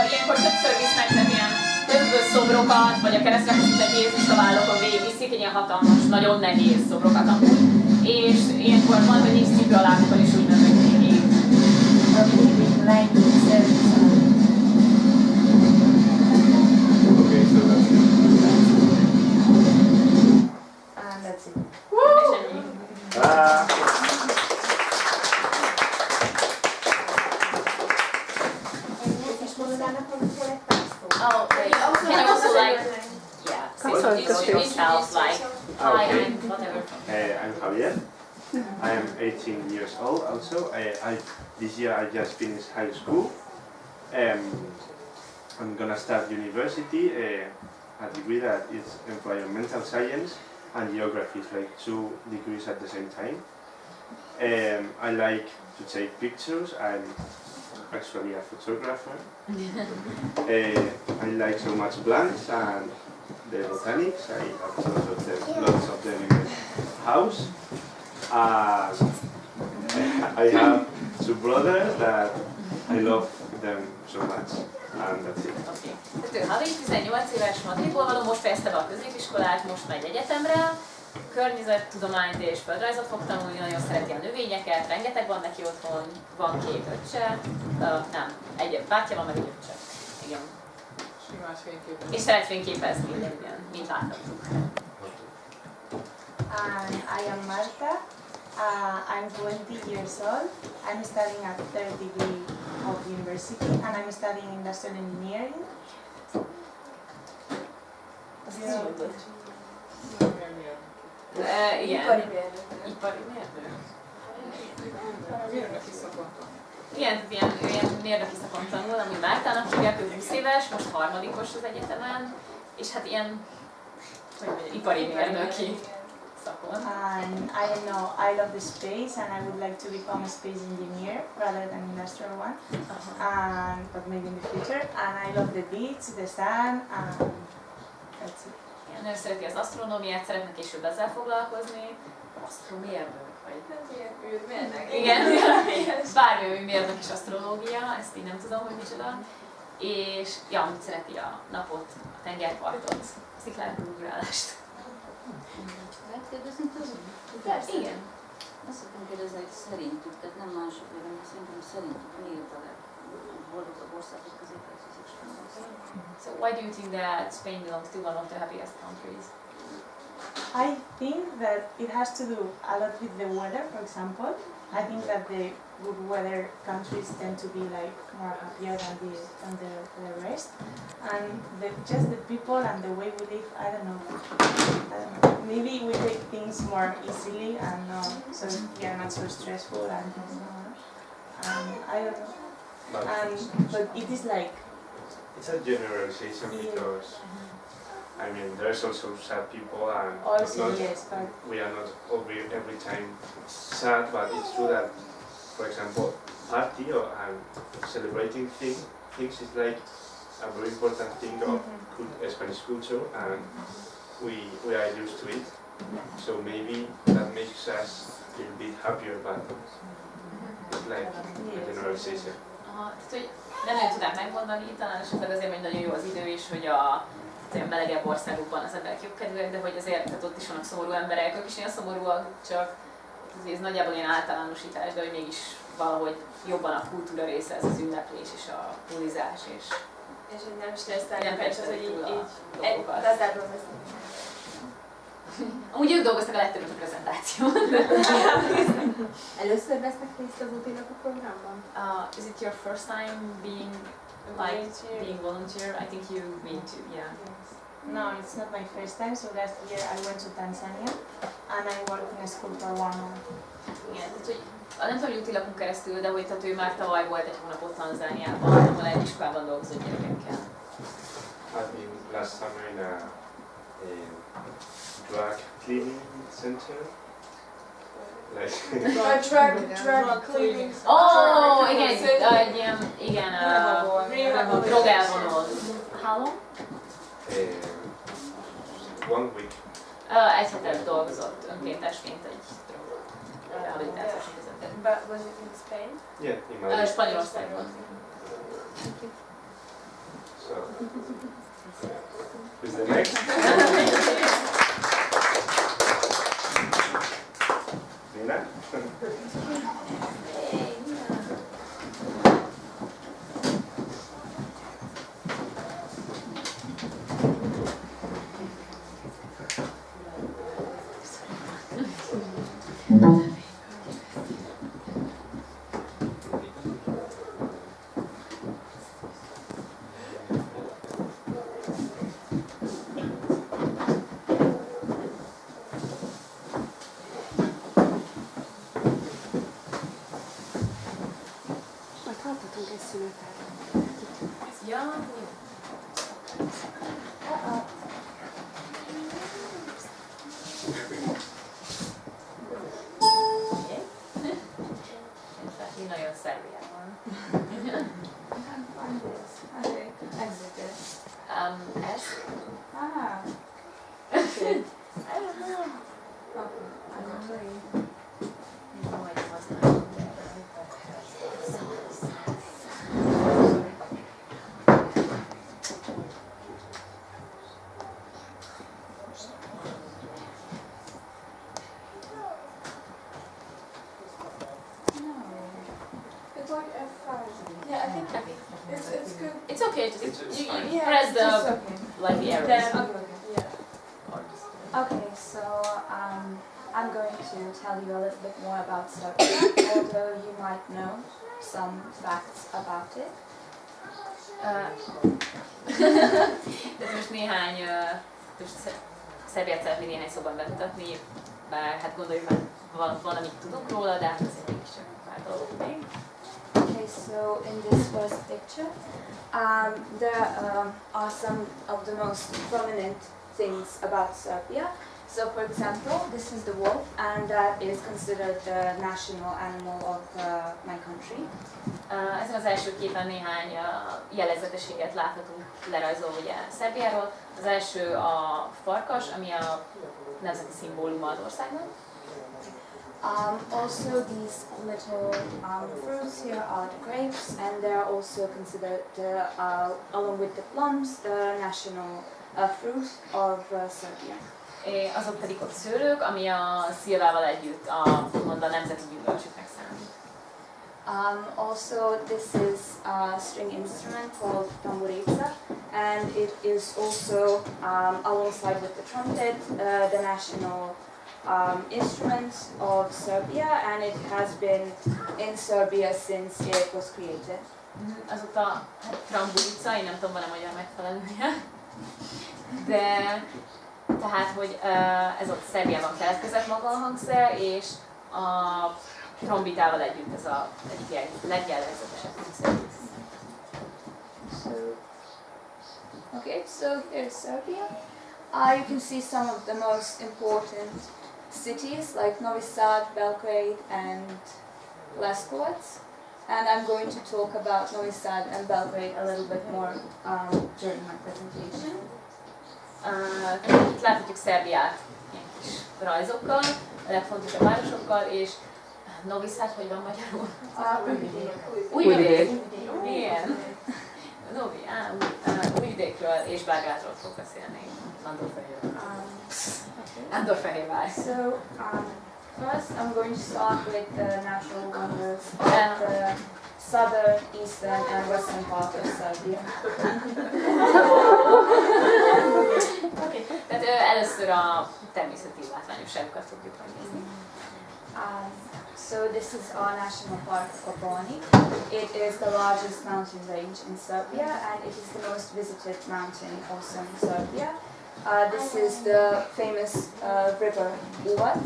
Ilyenkor többször visznek, tehát ilyen szobrokat, vagy a keresztre feszített Jézus a vállókon végigviszik, ilyen hatalmas, nagyon nehéz szobrokat amúgy. És ilyenkor van, hogy nincs cipő a lábukon, és úgy mennek végig. Okay, so that's it. And that's it. Ah. Oh, great. Can you also like, yeah, say something about yourself, like, hi, Okay. I'm whatever. I'm Javier. I am 18 years old also. This year I just finished high school. I'm gonna start university, a degree that is environmental science and geography, it's like 2 degrees at the same time. I like to take pictures. actually a photographer. I like so much plants and the botanics. I have lots of them in my house. I have two brothers that I love them so much, and that's it. Oké. Tehát ő Havi, 18 éves, Madridból való, most fejezte be a középiskolát, most megy egyetemre. Környezettudományt és földrajzot fog tanulni, nagyon szereti a növényeket, rengeteg van neki otthon, van 2 öccse, nem, egy bátyja van, meg egy öccse. Igen. És szeret fényképezni, igen, mint láthattuk. And I am Marta. I'm 20 years old. I'm studying at third degree of university, and I'm studying industrial engineering. Igen. Ipari mérnök. Ipari mérnök? Mérnöki szakon. Igen, ilyen mérnöki szakon tanul, ami Mártának hívják, ő 20 éves, most harmadikos az egyetemen, és hát ilyen, hogy mondjam, ipari mérnöki szakon. And I love the space, and I would like to become a space engineer rather than industrial one. But maybe in the future. And I love the beach, the sun, and that's it. Igen, ő szereti az asztronómiát, szeretne később ezzel foglalkozni. Asztromérnök vagy? Űrmérnök. Igen, bármi, ami mérnök és asztrológia, ezt így nem tudom, hogy micsoda. És ja, amit szereti a napot, a tengerpartot, a sziklák ugrálást. Lehet kérdezni tőlem? Persze. Igen. Azt szoktam kérdezni, hogy szerintük, tehát nem mások, hanem szerintem szerintük miért a legboldogabb országok közé tartozik Spanyolország? So why do you think that Spain belongs to one of the happiest countries? I think that it has to do a lot with the weather, for example. I think that the good weather countries tend to be like more happier than the rest. And just the people and the way we live, I don't know. Maybe we take things more easily and so we are not so stressful and things like that. I don't know. But it is like... It's a generalization because, I mean, there's also sad people and Also, yes, but... we are not every time sad, but it's true that, for example, party or celebrating things is like a very important thing of Spanish culture, and we are used to it. So maybe that makes us a little bit happier, but it's like a generalization. Tehát, hogy nem nagyon tudnám megmondani, talán esetleg azért, hogy nagyon jó az idő, és hogy a melegebb országokban az emberek jobbkedvűek, de hogy azért tehát ott is vannak szomorú emberek, ők is ilyen szomorúak, csak ez nagyjából ilyen általánosítás, de hogy mégis valahogy jobban a kultúra része ez az ünneplés és a bulizás, és hogy nem stresszelni, nem és az, hogy így dolgokat. lazábban veszünk. Amúgy ők dolgoztak a legtöbbet a prezentáción. Először vesznek részt az útilapú programban? Is it your first time being volunteer? I think you've been to, yeah. No, it's not my first time. So last year I went to Tanzania and I worked in a school for 1 month. Igen, tehát hogy nem tudom, hogy útilapon keresztül, de hogy tehát ő már tavaly volt egy hónapot Tanzániában, ahol egy iskolában dolgozott gyerekekkel. I've been last summer in a drug cleaning center. Drug cleaning. Oh, igen, drogelvonó. How long? 1 week. Egy hetet dolgozott önkéntesként egy rehabilitációs intézetben. But was it in Spain? Yeah, in Madrid. Spanyolországban. So, who's the next? Nina? Ja, nagyon jön Szerbiában. Okay, exited. S? Ah. Okay. I don't know. Okay, I don't know. No, it was not. It's like F5. Yeah, I think It's good. It's okay, just It's you fine. press the it's okay. like the arrows. Then, Yeah. Or just- Okay, so I'm going to tell you a little bit more about Serbia, although you might know some facts about it. De most néhány, most Szerbiát szeretnék néhány szóban bemutatni, bár hát gondoljuk már van, amit tudunk róla, de hát azért mégiscsak pár dolgok még. Okay, so in this first picture, there are some of the most prominent things about Serbia. So, for example, this is the wolf, and that is considered the national animal of my country. Ezen az első képen néhány jellegzetességet láthatunk lerajzolva ugye Szerbiáról. Az első a farkas, ami a nemzeti szimbóluma az országnak. Also, these little fruits here are the grapes, and they're also considered, along with the plums, the national fruit of Serbia. Azok pedig ott szőlők, ami a szilvával együtt a nemzeti gyümölcsüknek számít. Also, this is a string instrument called tamburica, and it is also, alongside with the trumpet, the national instrument of Serbia, and it has been in Serbia since it was created. Azóta tramburica, én nem tudom, van-e magyar megfelelője, de tehát, hogy ez ott Szerbiában keletkezett maga a hangszer, és a trombitával együtt ez a egyik legjellegzetesebb hangszer. Okay, so here's Serbia. You can see some of the most important cities like Novi Sad, Belgrade, and Leskovac. And I'm going to talk about Novi Sad and Belgrade a little bit more during my presentation. Itt láthatjuk Szerbiát ilyen kis rajzokkal, a legfontosabb városokkal, és Novi Sad, hogy van magyarul? Újvidék. Igen. Novi, Újvidékről és Belgrádról fogok beszélni. Andorfehérvár. So, first I'm going to start with the natural wonders of the southern, eastern and western part of Serbia. Okay. Tehát először a természeti látványosságokat fogjuk megnézni. So this is our national park, Koponik. It is the largest mountain range in Serbia, and it is the most visited mountain also in Serbia. This is the famous river Uvac,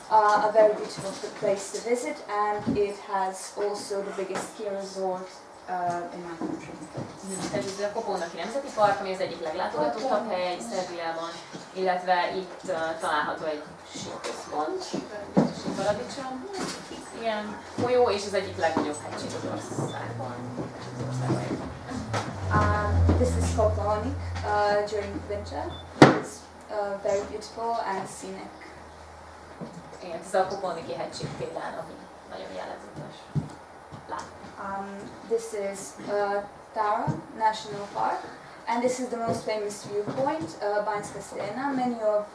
a very beautiful place to visit, and it has also the biggest ski resort in my country. Ez a Kopónaki Nemzeti Park, ami az egyik leglátogatottabb hely Szerbiában, illetve itt található egy síközpont, síparadicsom, ilyen folyó, és az egyik legnagyobb hegység az országban. This is Koponik during winter. It's very beautiful and scenic. Igen, ez a Kopóniki hegység télen, ami nagyon jellegzetes. This is Tara National Park, and this is the most famous viewpoint, Banjska Stena. Many of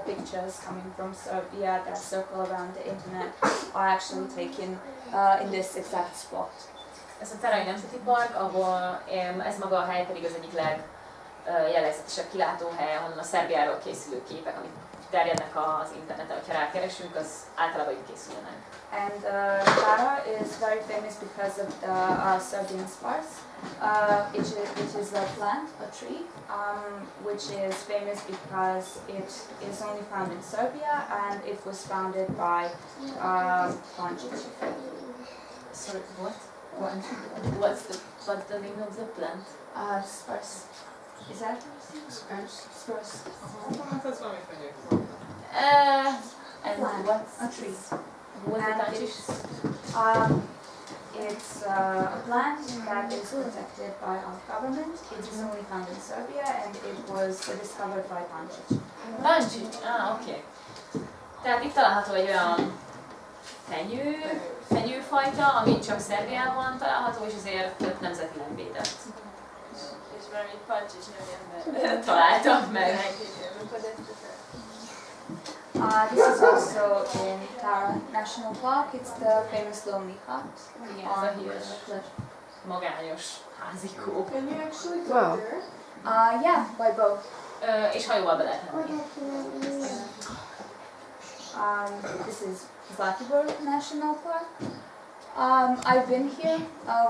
pictures coming from Serbia that circle around the internet are actually taken in this exact spot. Ez a Tarai Nemzeti Park, ahol ez maga a hely pedig az egyik legjellegzetesebb kilátóhely, ahonnan a Szerbiáról készülő képek, amik terjednek az interneten, ha rákeresünk, az általában így készülnek. And Tara is very famous because of the Serbian sparse. It is a plant, a tree, which is famous because it is only found in Serbia, and it was founded by Pančić. Sorry, what? What's the name of the plant? Sparse. Is that sparse? Sparse. That's what we think. And what's a tree. What's the And Pančić? It's a plant that is protected by our government. It is only found in Serbia and it was discovered by Pančić. Pančić? Oké. Tehát itt található egy olyan fenyőfajta, ami csak Szerbiában található, és ezért több nemzetileg védett. És valami Pančić nevű találtak meg. This is also in Tara National Park. It's the famous Lonely Hut. Igen, ez a híres magányos házikó. Can you actually go Wow. there? Yeah, by boat. És hajóval be lehet menni. This is Zlatibor National Park. I've been here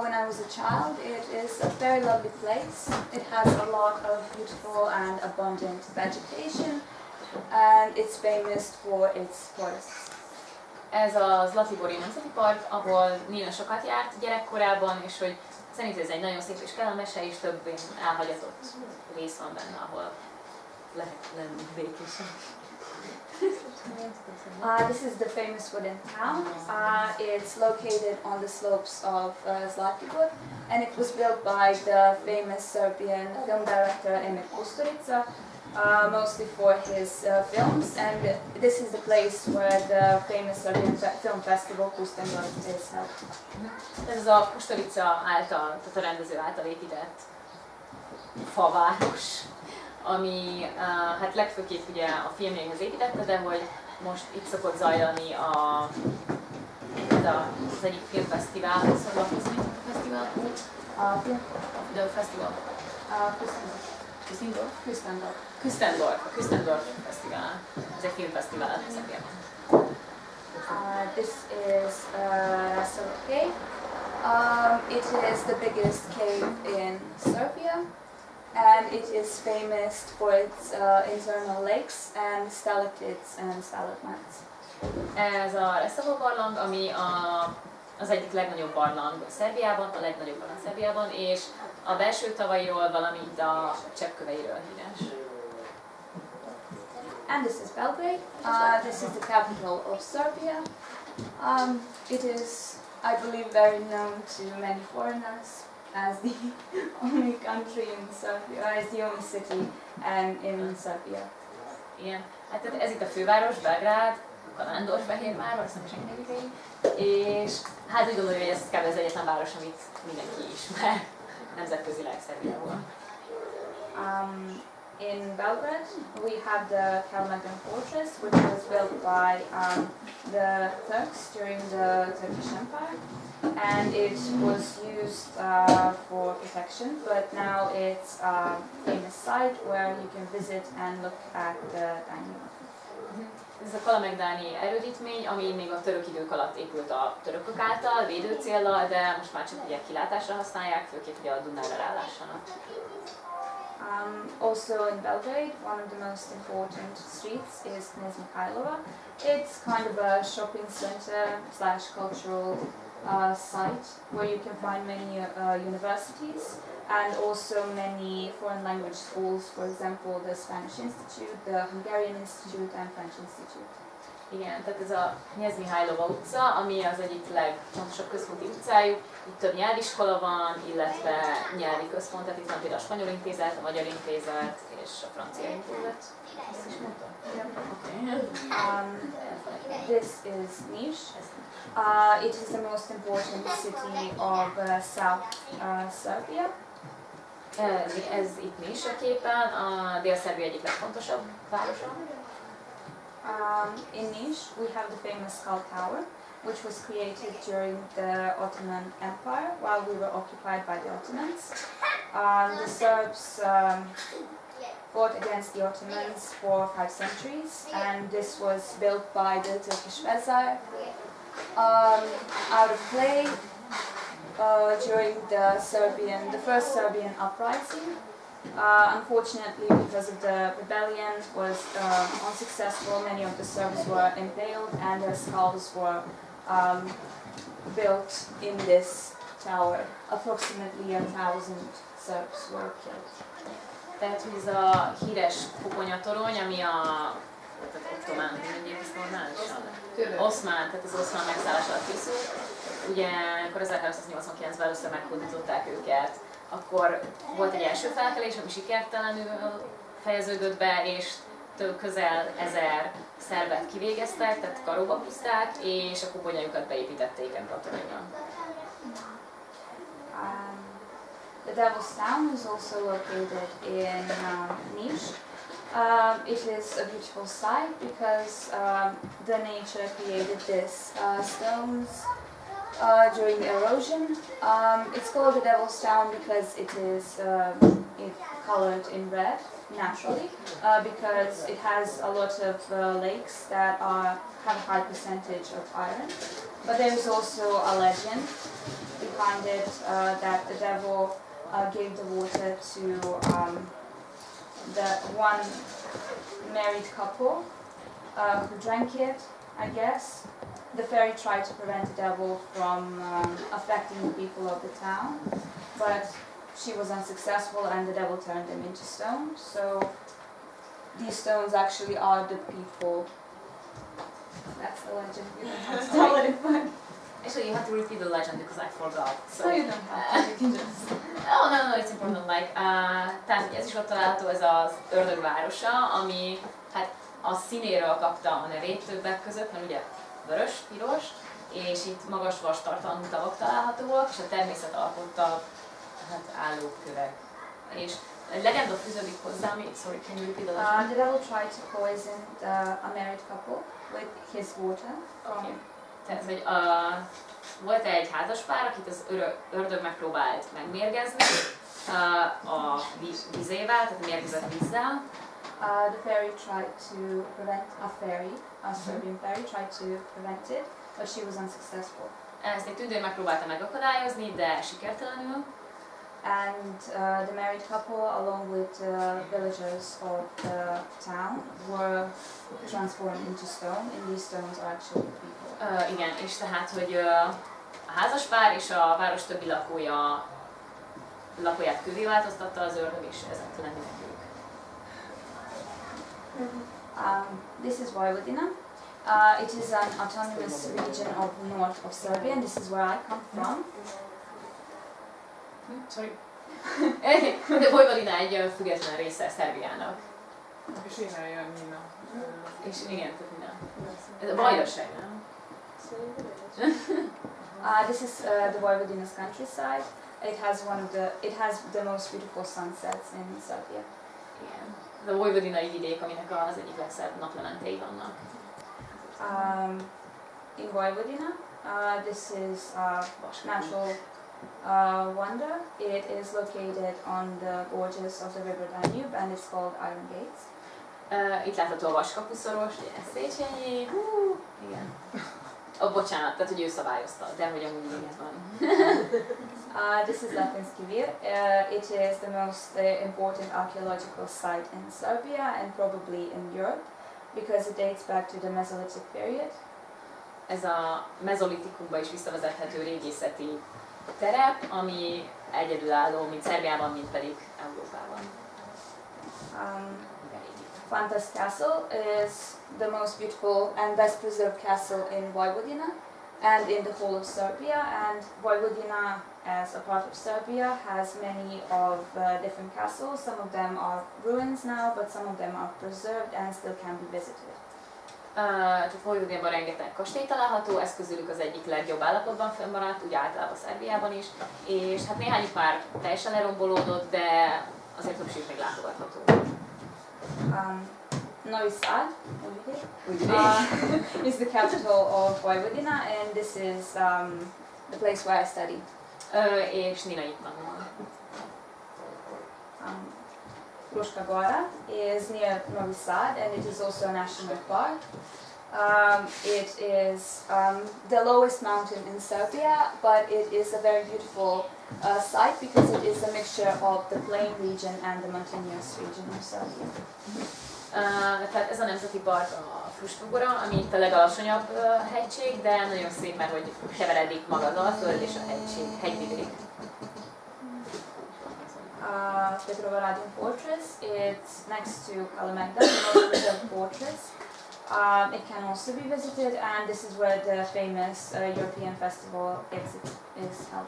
when I was a child. It is a very lovely place. It has a lot of beautiful and abundant vegetation, and it's famous for its forests. Ez a Zlatibori Nemzeti Park, ahol Nina sokat járt gyerekkorában, és hogy szerint ez egy nagyon szép és kellemes hely, és több elhagyatott rész van benne, ahol lehet lenni békésen. This is the famous wooden town. It's located on the slopes of Zlatibor, and it was built by the famous Serbian film director Emir Kusturica, mostly for his films. And this is the place where the famous Serbian film festival Kustendor is held. Ez a Kusturica által, tehát a rendező által épített faváros, ami hát legfőképp ugye a filmjeihez építette, de hogy most itt szokott zajlani az egyik filmfesztiválhoz, szóval az mit a fesztivál? The Festival. Kustendorf Fesztivál. Ez egy filmfesztivál Szerbiában. This is Rasova Cave. It is the biggest cave in Serbia, and it is famous for its internal lakes and stalactites and stalagmites. Ez a Rasova barlang, ami az egyik legnagyobb barlang Szerbiában, a legnagyobb barlang Szerbiában, és a belső tavairól, valamint a cseppköveiről híres. And this is Belgrade. This is the capital of Serbia. It is, I believe, very known to many foreigners as the only country in Serbia, as the only city and in Serbia. Igen, hát tehát ez itt a főváros, Belgrád, a Nándorfehérvár, azt nem senki, és hát úgy gondolom, hogy ez kb. Az egyetlen város, amit mindenki ismer nemzetközileg Szerbiából. In Belgrade, we have the Kalmagan Fortress, which was built by the Turks during the Turkish Empire, and it was used for protection, but now it's a famous site where you can visit and look at the Danube. Ez a kalamegdáni erődítmény, ami még a török idők alatt épült a törökök által, védőcéllal, de most már csak ugye kilátásra használják, főképp ugye a Dunára rálássanak. Also in Belgrade, one of the most important streets is Knez Mikhailova. It's kind of a shopping center / cultural site where you can find many universities and also many foreign language schools, for example the Spanish Institute, the Hungarian Institute and French Institute. Igen, tehát ez a Knez Mikhailova utca, ami az egyik legfontosabb központi utcájuk. Itt több nyelviskola van, illetve nyelvi központ, tehát itt van például a spanyol intézet, a magyar intézet és a francia intézet. Ezt is mondtam? This is Niš. It is the most important city of South Serbia. Ez itt Niš a képen, a Dél-Szerbia egyik legfontosabb városa. In Niš, we have the famous Skull Tower, which was created during the Ottoman Empire while we were occupied by the Ottomans. The Serbs fought against the Ottomans for 5 centuries, and this was built by the Turkish Vezir out of clay during the first Serbian uprising. Unfortunately, because of the rebellion was unsuccessful, many of the Serbs were impaled and their skulls were built in this tower. Approximately 1,000 Serbs were killed. Tehát ez a híres koponyatorony, ami oszmán, tehát az oszmán megszállás alatt készült, ugye, amikor 1989-ben először meghódították őket, akkor volt egy első felkelés, ami sikertelenül fejeződött be, és közel 1000 szervet kivégeztek, tehát karóba húzták, és a koponyájukat beépítették ebbe a toronyba. The Devil's Town is also located in Niš. It is a beautiful site because the nature created this stones during erosion. It's called the Devil's Town because it is colored in red naturally because it has a lot of lakes that have a high percentage of iron. But there is also a legend behind it that the devil gave the water to the one married couple who drank it, I guess. The fairy tried to prevent the devil from affecting the people of the town, but she was unsuccessful and the devil turned them into stone. So these stones actually are the people. That's the legend. You don't have to tell it, but Actually, you have to repeat the legend because I forgot. so you don't have to. You can just. Oh, no, it's important. Like, tehát ez is ott található, ez az ördög városa, ami hát a színéről kapta a nevét többek között, mert ugye vörös, piros, és itt magas vastartalmú tavak találhatóak, és a természet alkotta álló kövek. És egy legenda fűződik hozzá, ami, sorry, can you repeat the legend? The devil tried to poison a married couple with his water. Okay. Tehát, hogy volt egy házaspár, akit az ördög megpróbált megmérgezni a vizével, tehát mérgezett vízzel. The fairy tried to prevent a Serbian fairy tried to prevent it, but she was unsuccessful. Ezt egy tündér megpróbálta megakadályozni, de sikertelenül. And the married couple, along with the villagers of the town, were transformed into stone, and these stones are actually people. Igen, és tehát, hogy a házaspár és a város többi lakóját kövé változtatta az ördög, és ezek lennének ők. This is Vojvodina. It is an autonomous region of north of Serbia, and this is where I come from. Sorry. De Vojvodina egy független része Szerbiának. És innen jön Nina. És igen, tehát Nina. Ez a Vajdaság, nem? This is the Vojvodina's countryside. It has the most beautiful sunsets in Serbia. Igen. Ez a vojvodinai vidék, aminek az egyik legszebb naplementei vannak. In Vojvodina, this is natural wonder. It is located on the gorges of the river Danube and it's called Iron Gates. Itt látható a Vaskapuszoros, ez Széchenyi. Igen. Bocsánat, tehát hogy ő szabályozta, de hogy amúgy igen van. This is Latinski Vir. It is the most important archaeological site in Serbia and probably in Europe because it dates back to the Mesolithic period. Ez a mezolitikumba is visszavezethető régészeti terep, ami egyedülálló, mint Szerbiában, mint pedig Európában. Fantas Castle is the most beautiful and best preserved castle in Vojvodina and in the whole of Serbia, and Vojvodina as a part of Serbia has many of different castles. Some of them are ruins now, but some of them are preserved and still can be visited. Tehát Vojvodinában rengeteg kastély található, ez közülük az egyik legjobb állapotban fönnmaradt, úgy általában Szerbiában is, és hát néhányuk már teljesen lerombolódott, de azért többség még látogatható. Novi Sad is the capital of Vojvodina, and this is the place where I study. És Nina itt tanul. Fruška Gora is near Novi Sad, and it is also a national park. It is the lowest mountain in Serbia, but it is a very beautiful site because it is a mixture of the plain region and the mountainous region of Serbia. Tehát ez a nemzeti park a Fruška Gora, ami itt a legalacsonyabb hegység, de nagyon szép, mert hogy keveredik maga az alföld és a hegyvidék. Petrovaradin Fortress, it's next to Kalemegdan, the most preserved fortress. It can also be visited, and this is where the famous European Festival is held.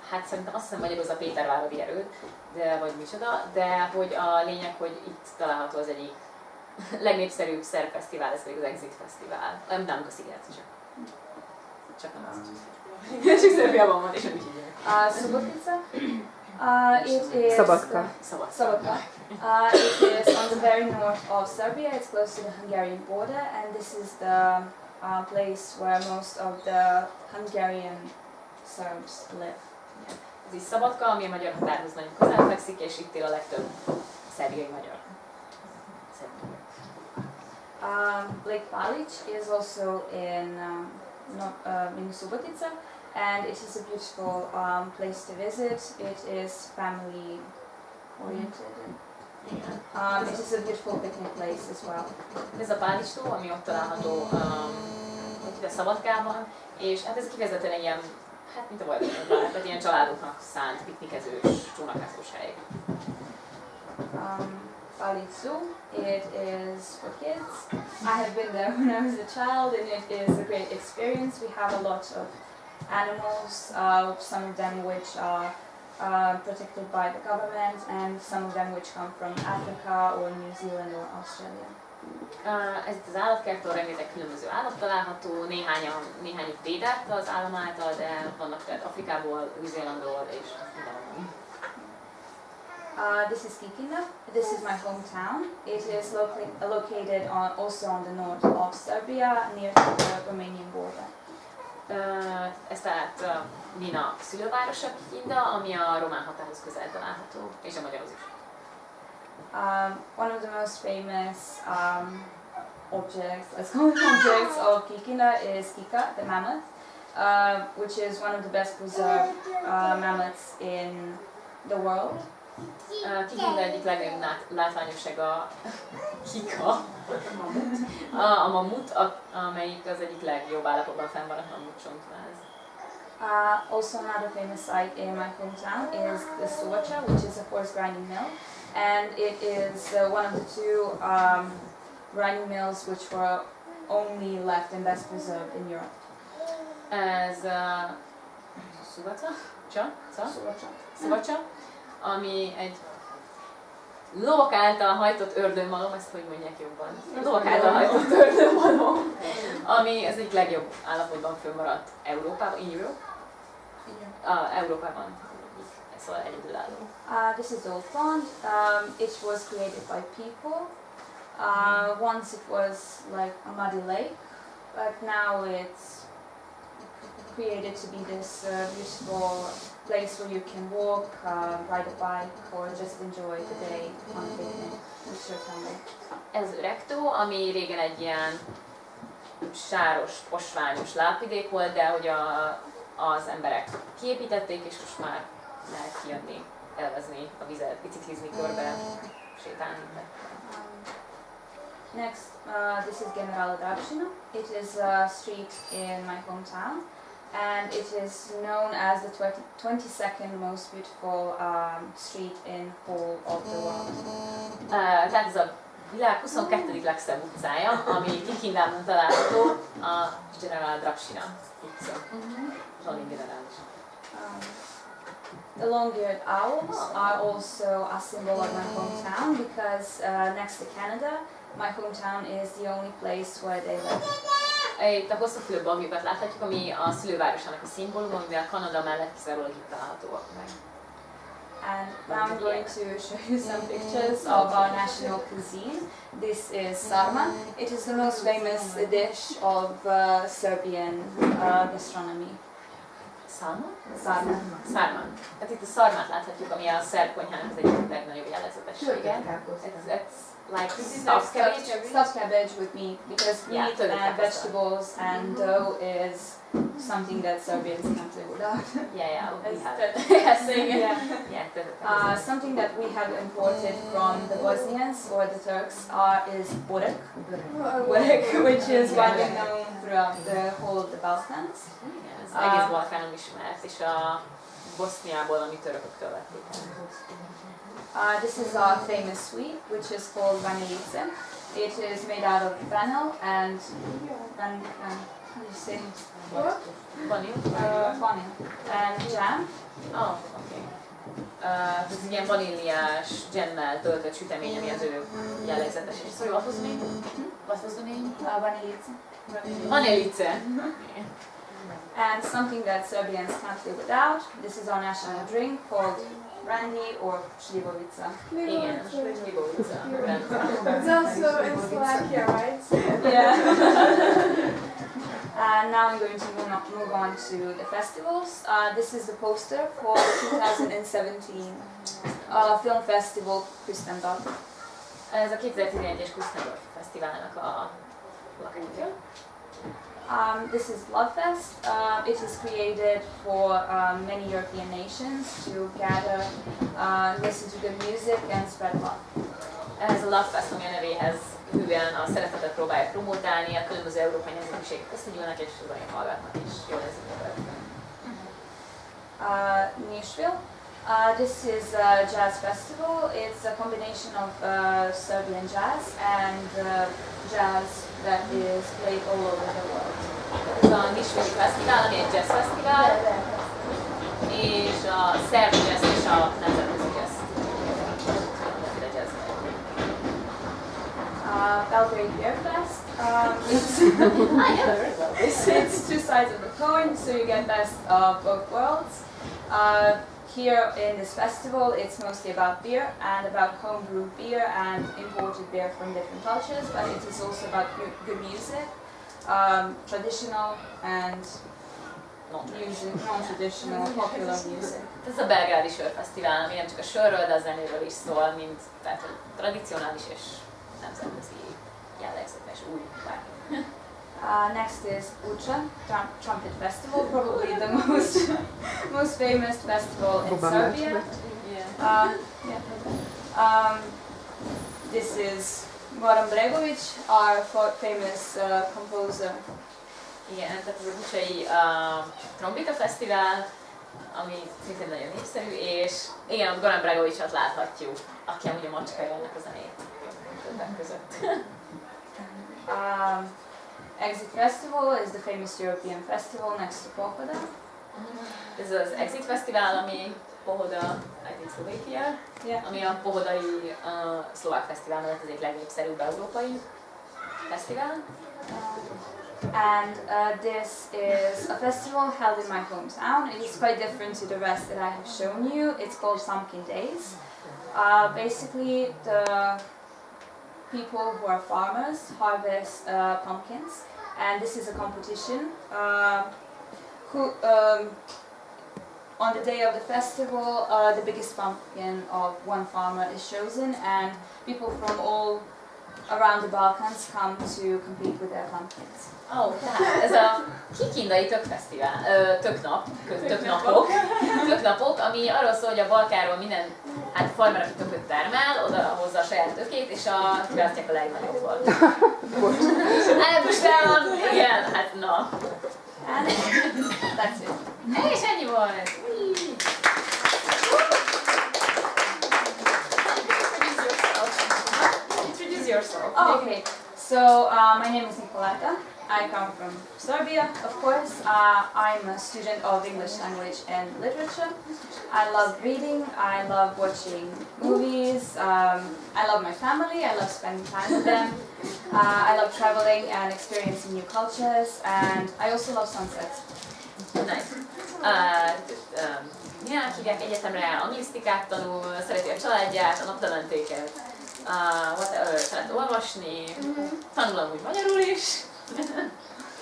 Hát szerintem azt hiszem magyarul az a Péterváradi erőd, de vagy micsoda, de hogy a lényeg, hogy itt található az egyik legnépszerűbb szerb fesztivál, ez pedig az Exit Fesztivál. Nem a sziget, csak nem az. Csak Szerbiában van, és nem úgy hívják. Subotica. It is Szabadka. Szabadka. It is on the very north of Serbia. It's close to the Hungarian border, and this is the place where most of the Hungarian Serbs live. Ez is Szabadka, ami a magyar határhoz nagyon közel fekszik, és itt él a legtöbb szerbiai magyar. Lake Palic is also in Subotica, and it is a beautiful place to visit. It is family oriented. It is a beautiful picnic place as well. Ez a Pálics tó, ami ott található a Szabadkában, és hát ez kifejezetten egy ilyen, hát mint a Vajdaságban, tehát ilyen családoknak szánt piknikezős, csónakázós hely. Palic Zoo, it is for kids. I have been there when I was a child, and it is a great experience. We have a lot of animals, some of them which are protected by the government, and some of them which come from Africa or New Zealand or Australia. Ez itt az állatkertől rengeteg különböző állat található, néhány védett az állam által, de vannak tehát Afrikából, New Zealandból és mindenhol. This is Kikinda. This is my hometown. It is located also on the north of Serbia, near to the Romanian border. Ez tehát Nina szülővárosa, Kikinda, ami a román határhoz közel található, és a magyarhoz is. One of the most famous objects, let's call it objects of Kikinda is Kika, the mammoth, which is one of the best preserved mammoths in the world. Kikinda egyik legnagyobb látványosság a Kika, a mamut, amelyik az egyik legjobb állapotban fennmaradt mamutcsontváz. Also another famous site in my hometown is the Suvacha, which is a horse grinding mill, and it is one of the two grinding mills which were only left and best preserved in Europe. Ez Suvacha, ami egy lovak által hajtott ördönmalom, ezt hogy mondják jobban? Lovak által hajtott ördönmalom, ami az egyik legjobb állapotban fönnmaradt Európában, in Europe. Európában, szóval egyedülálló. This is Old Pond. It was created by people. Once it was like a muddy lake, but now it's created to be this beautiful place where you can walk, ride a bike, or just enjoy the day on a picnic with your family. Ez öreg tó, ami régen egy ilyen sáros, posványos lápvidék volt, de hogy az emberek kiépítették, és most már lehet kijönni, élvezni a vizet, biciklizni körbe, sétálni. Next, this is Generala Darshina. It is a street in my hometown, and it is known as the 22nd most beautiful street in whole of the world. Tehát ez a világ 22. legszebb utcája, ami Kikindában található, a Generala Darshina utca. Zsolin generális. The long-eared owls are also a symbol of my hometown because next to Canada, my hometown is the only place where they live. Itt a hosszúfülű bambjukat láthatjuk, ami a szülővárosának a szimbóluma, mivel Kanada mellett kizárólag itt találhatóak meg. And now I'm going to show you some pictures of our national cuisine. This is sarma. It is the most famous dish of Serbian gastronomy. Sarma? Sarma. Sarma. Hát itt a szarmát láthatjuk, ami a szerb konyhának az egyik legnagyobb jellegzetessége. It's like stuffed cabbage. Stuffed cabbage with meat, because meat and vegetables and dough is something that Serbians can't live without. Yeah, we have it. Something that we have imported from the Bosnians or the Turks is borek, which is widely known throughout the whole of the Balkans. Az egész Balkánon ismert, és a Boszniából, ami törököktől vették el. This is our famous sweet, which is called vanilice. It is made out of vanilla and how do you say it? What? Vanilla? Vanilla and jam. Oh, okay. Ez egy ilyen vaníliás, dzsemmel töltött sütemény, ami az ő jellegzetes. És sorry, what was the name? What was the name? Vanilice. Vanilice. And something that Serbians can't live without. This is our national drink called brandy or šljivovica. Igen, šljivovica. It's also in Slovakia, right? Yeah. And now I'm going to move on to the festivals. This is the poster for the 2017 film festival Kustendorf. Ez a 2011-es Kustendorf Fesztiválnak a lakója. This is Lovefest. It is created for many European nations to gather, listen to good music and spread love. Ez a Lovefest, ami a nevéhez hűen a szeretetet próbálja promotálni, a különböző európai nemzetiségek összegyűlnek és uraim hallgatnak és jól érzik magukat. Nashville. This is a jazz festival. It's a combination of Serbian jazz and jazz that is played all over the world. Ez a Nashville Fesztivál, ami egy jazz fesztivál, és a szerb jazz és a nemzetközi jazz. Belgrade Beer Fest. It's two sides of the coin, so you get best of both worlds. Here in this festival, it's mostly about beer and about home-brewed beer and imported beer from different cultures, but it is also about good music, traditional and non-traditional, popular music. Ez a belgrádi sörfesztivál, ami nem csak a sörről, de a zenéről is szól, mint tehát tradicionális és nemzetközi jellegzetes új bármi. Next is Ucha Trumpet Festival, probably the most famous festival in Serbia. This is Goran Bregovic, our famous composer. Igen, tehát ez a Bucsai Trombita Fesztivál, ami szintén nagyon népszerű, és igen, ott Goran Bregovicot láthatjuk, aki amúgy a macskája ennek a zenét többek között. Exit Festival is the famous European festival next to Pohoda. Ez az Exit Fesztivál, ami Pohoda, I think Szlovékia, ami a pohodai szlovák fesztivál mellett az egyik legnépszerűbb európai fesztivál. And this is a festival held in my hometown. It is quite different to the rest that I have shown you. It's called Pumpkin Days. Basically, the people who are farmers harvest pumpkins, and this is a competition. On the day of the festival, the biggest pumpkin of one farmer is chosen, and people from all around the Balkans come to compete with their pumpkins. Tehát ez a kikindai tökfesztivál, töknapok, ami arról szól, hogy a Balkánról minden farmer, aki tököt termel, oda hozza a saját tökét, és kiválasztják a legnagyobbat. Most igen, hát na. That's it. És ennyi volt! Introduce yourself. Oh, okay. So my name is Nicoleta. I come from Serbia, of course. I'm a student of English language and literature. I love reading, I love watching movies, I love my family, I love spending time with them. I love traveling and experiencing new cultures, and I also love sunsets. Nice. Nyilván egyetemre anglisztikát tanul, szereti a családját, a naplementéket, szeret olvasni, tanul amúgy magyarul is.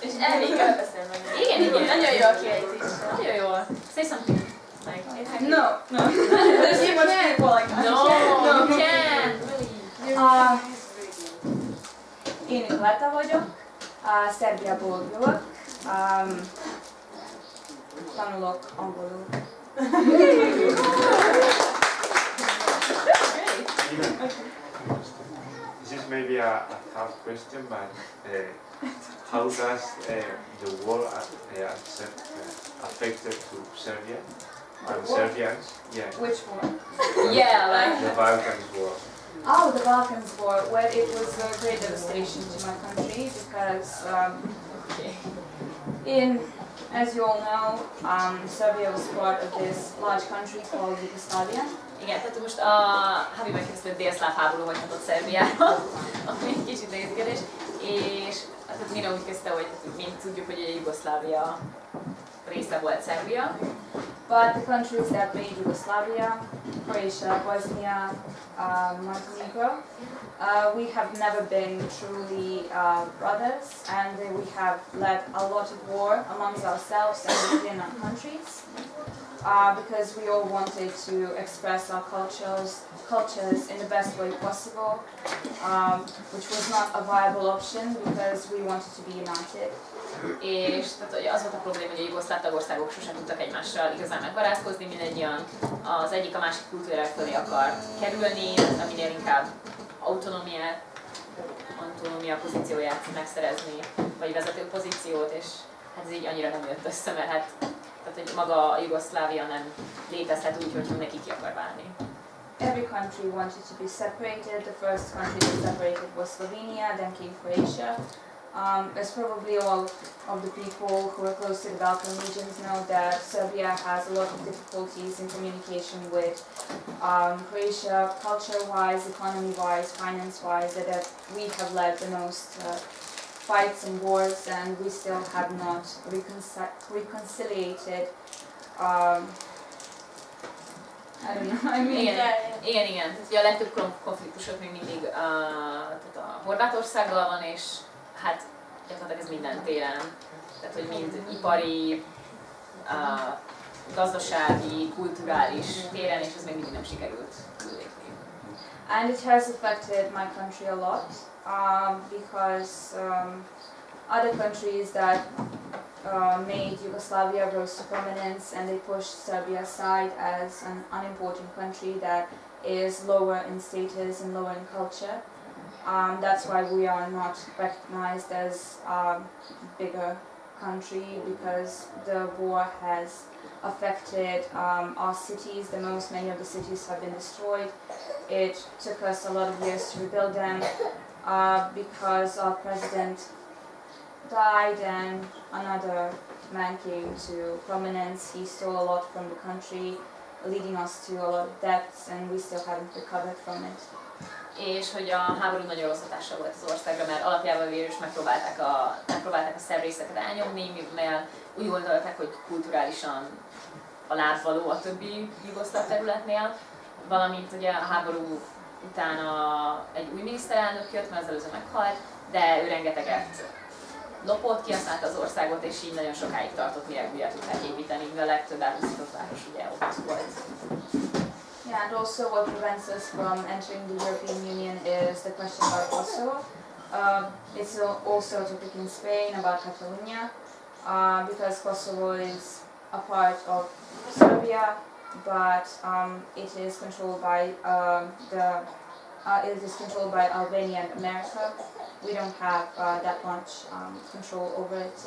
És elég kell beszélni. Igen. Nagyon jó a kiejtés. Nagyon jó. Say something. No. There's too much people like that. No, you can't. Én Nicoleta vagyok. Szerbiából jövök. Tanulok angolul. This is maybe a hard question, but how does the world accept affected to Serbia and Serbians. Yeah. Which war? Yeah, like The Balkans War. Oh, the Balkans War. Well, it was a great devastation to my country because as you all know, Serbia was part of this large country called Yugoslavia. igen, tehát most a Havi megkérdezte, hogy délszláv háború hagyhatott Szerbiára, ami egy kicsit nehézkedés, és tehát mire úgy kezdte, hogy mind tudjuk, hogy a Jugoszlávia része volt Szerbia. But the countries that made Yugoslavia, Croatia, Bosnia, Montenegro, we have never been truly brothers, and we have led a lot of war amongst ourselves and within our countries, because we all wanted to express our cultures in the best way possible, which was not a viable option because we wanted to be united. És tehát az volt a probléma, hogy a jugoszláv tagországok sosem tudtak egymással igazán megbarátkozni, mindannyian az egyik a másik kultúrára fölé akart kerülni, aminél inkább autonómia pozícióját megszerezni, vagy vezető pozíciót, és hát ez így annyira nem jött össze, mert hát tehát, hogy maga a Jugoszlávia nem létezhet úgy, hogy mindenki ki akar válni. Every country wanted to be separated. The first country that separated was Slovenia, then came Croatia. As probably all of the people who are close to the Balkan regions know, that Serbia has a lot of difficulties in communication with Croatia, culture-wise, economy-wise, finance-wise, that we have led the most fights and wars, and we still have not reconciliated. I don't know, I mean, Igen. Ugye a legtöbb konfliktusok még mindig tehát a Horvátországgal van, és hát gyakorlatilag ez minden téren. Tehát, hogy mind ipari, gazdasági, kulturális téren, és ez még mindig nem sikerült túllépni. And it has affected my country a lot, because other countries that made Yugoslavia rose to prominence, and they pushed Serbia aside as an unimportant country that is lower in status and lower in culture. That's why we are not recognized as a bigger country, because the war has affected our cities the most. Many of the cities have been destroyed. It took us a lot of years to rebuild them because our president died and another man came to prominence. He stole a lot from the country, leading us to a lot of debts, and we still haven't recovered from it. És hogy a háború nagyon rossz hatással volt az országra, mert alapjában végül is megpróbálták a szerb részeket elnyomni, mivel úgy gondolták, hogy kulturálisan alávaló a többi jugoszláv területnél, valamint ugye a háború után egy új miniszterelnök jött, mert az előző meghalt, de ő rengeteget lopott, kihasználta az országot, és így nagyon sokáig tartott, mire újra tudták építeni, mivel a legtöbb elpusztított város ugye ott volt. Yeah, and also what prevents us from entering the European Union is the question about Kosovo. It's also a topic in Spain about Catalonia, because Kosovo is a part of Serbia, but it is controlled by Albania and America. We don't have that much control over it.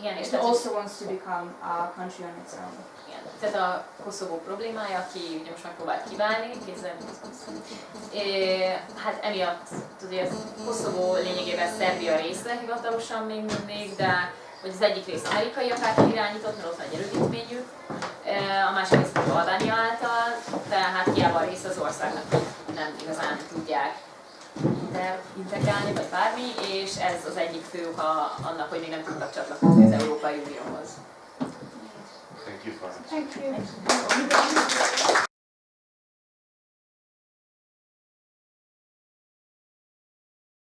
Igen, és it also wants to become a country on its own. Igen, tehát a Koszovó problémája, aki ugye most megpróbált kiválni, hát emiatt, tudja, Koszovó lényegében Szerbia része hivatalosan még mindig, de hogy az egyik rész amerikaiak által irányított, mert ott van egy erődítményük, a másik rész pedig Albánia által, tehát hiába a része az országnak nem igazán tudják integrálni, vagy bármi, és ez az egyik fő oka annak, hogy még nem tudtak csatlakozni az Európai Unióhoz. Thank you for Thank you.